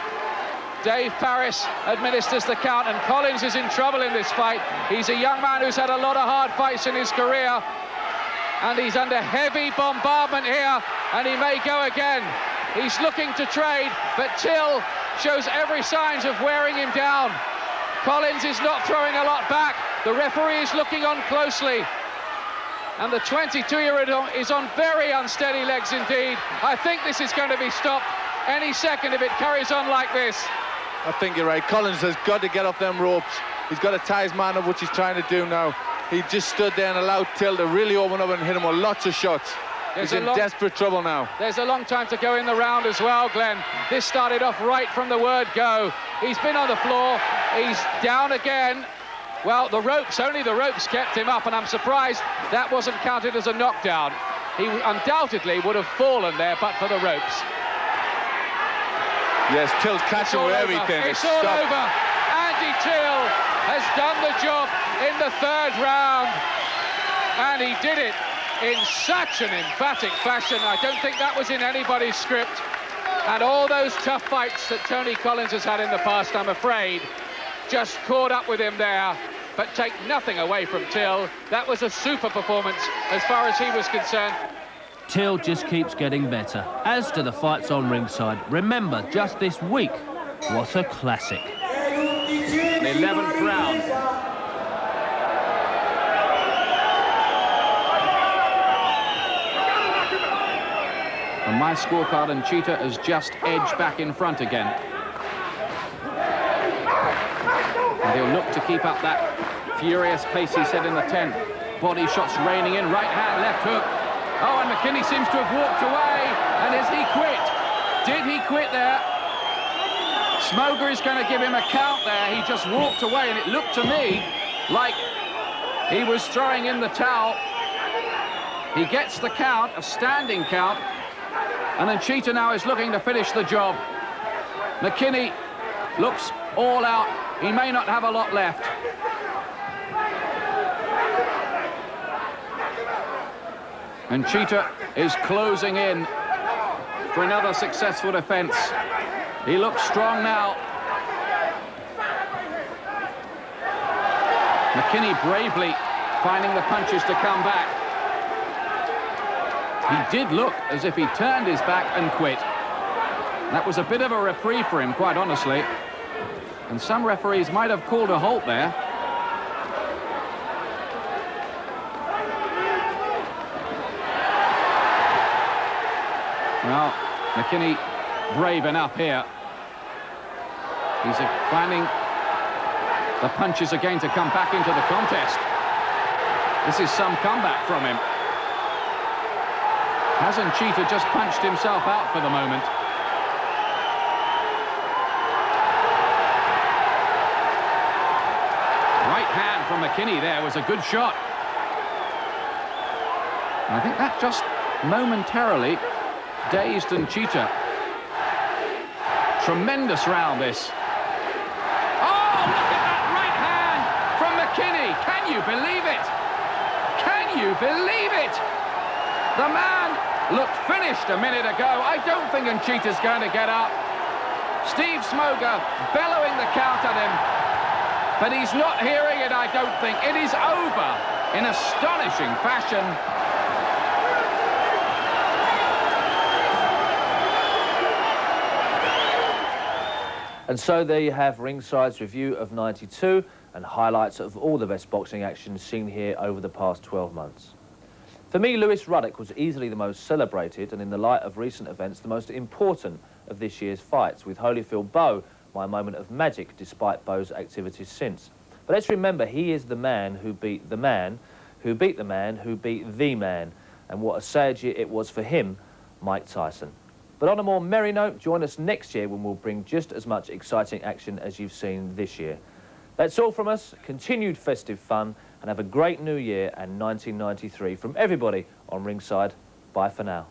Dave Parris administers the count, and Collins is in trouble in this fight. He's a young man who's had a lot of hard fights in his career, and he's under heavy bombardment here, and he may go again. He's looking to trade, but Till shows every signs of wearing him down. Collins is not throwing a lot back. The referee is looking on closely. And the 22-year-old is on very unsteady legs indeed. I think this is going to be stopped any second if it carries on like this. I think you're right. Collins has got to get off them ropes. He's got to tie his man up, which he's trying to do now. He just stood there and allowed Till to really open up and hit him with lots of shots. He's in desperate trouble now. There's a long time to go in the round as well, Glenn. This started off right from the word go. He's been on the floor. He's down again. Well, the ropes, only the ropes kept him up, and I'm surprised that wasn't counted as a knockdown. He undoubtedly would have fallen there, but for the ropes. Yes, Till's catching with everything. It's all over. Andy Till has done the job in the 3rd round, and he did it in such an emphatic fashion. I don't think that was in anybody's script. And all those tough fights that Tony Collins has had in the past, I'm afraid, just caught up with him there. But take nothing away from Till. That was a super performance as far as he was concerned. Till just keeps getting better, as do the fights on ringside. Remember, just this week, what a classic. The 11th round. And my scorecard, and Cheetah has just edged back in front again. And he'll look to keep up that furious pace he set in the 10th. Body shots raining in, right hand, left hook. Oh, and McKinney seems to have walked away. And has he quit? Did he quit there? Smoger is going to give him a count there. He just walked away, and it looked to me like he was throwing in the towel. He gets the count, a standing count, and then Cheetah now is looking to finish the job. McKinney looks all out. He may not have a lot left. And Cheetah is closing in for another successful defense. He looks strong now. McKinney bravely finding the punches to come back. He did look as if he turned his back and quit. That was a bit of a reprieve for him, quite honestly. And some referees might have called a halt there. Well, McKinney brave enough here. He's finding the punches again to come back into the contest. This is some comeback from him. Hasn't Cheetah just punched himself out for the moment? Right hand from McKinney there was a good shot. And I think that just momentarily dazed and Cheetah. Tremendous round, this. Oh, look at that right hand from McKinney. Can you believe it? Can you believe it? The man looked finished a minute ago. I don't think Cheetah's going to get up. Steve Smoger bellowing the count at him. But he's not hearing it, I don't think. It is over in astonishing fashion. And so there you have Ringside's review of 92 and highlights of all the best boxing action seen here over the past 12 months. For me, Lewis Ruddock was easily the most celebrated and, in the light of recent events, the most important of this year's fights, with Holyfield-Bowe my moment of magic despite Bowe's activities since. But let's remember, he is the man who beat the man, who beat the man, who beat the man. and what a sad year it was for him, Mike Tyson. But on a more merry note, join us next year when we'll bring just as much exciting action as you've seen this year. That's all from us. Continued festive fun, and have a great new year and 1993 from everybody on Ringside. Bye for now.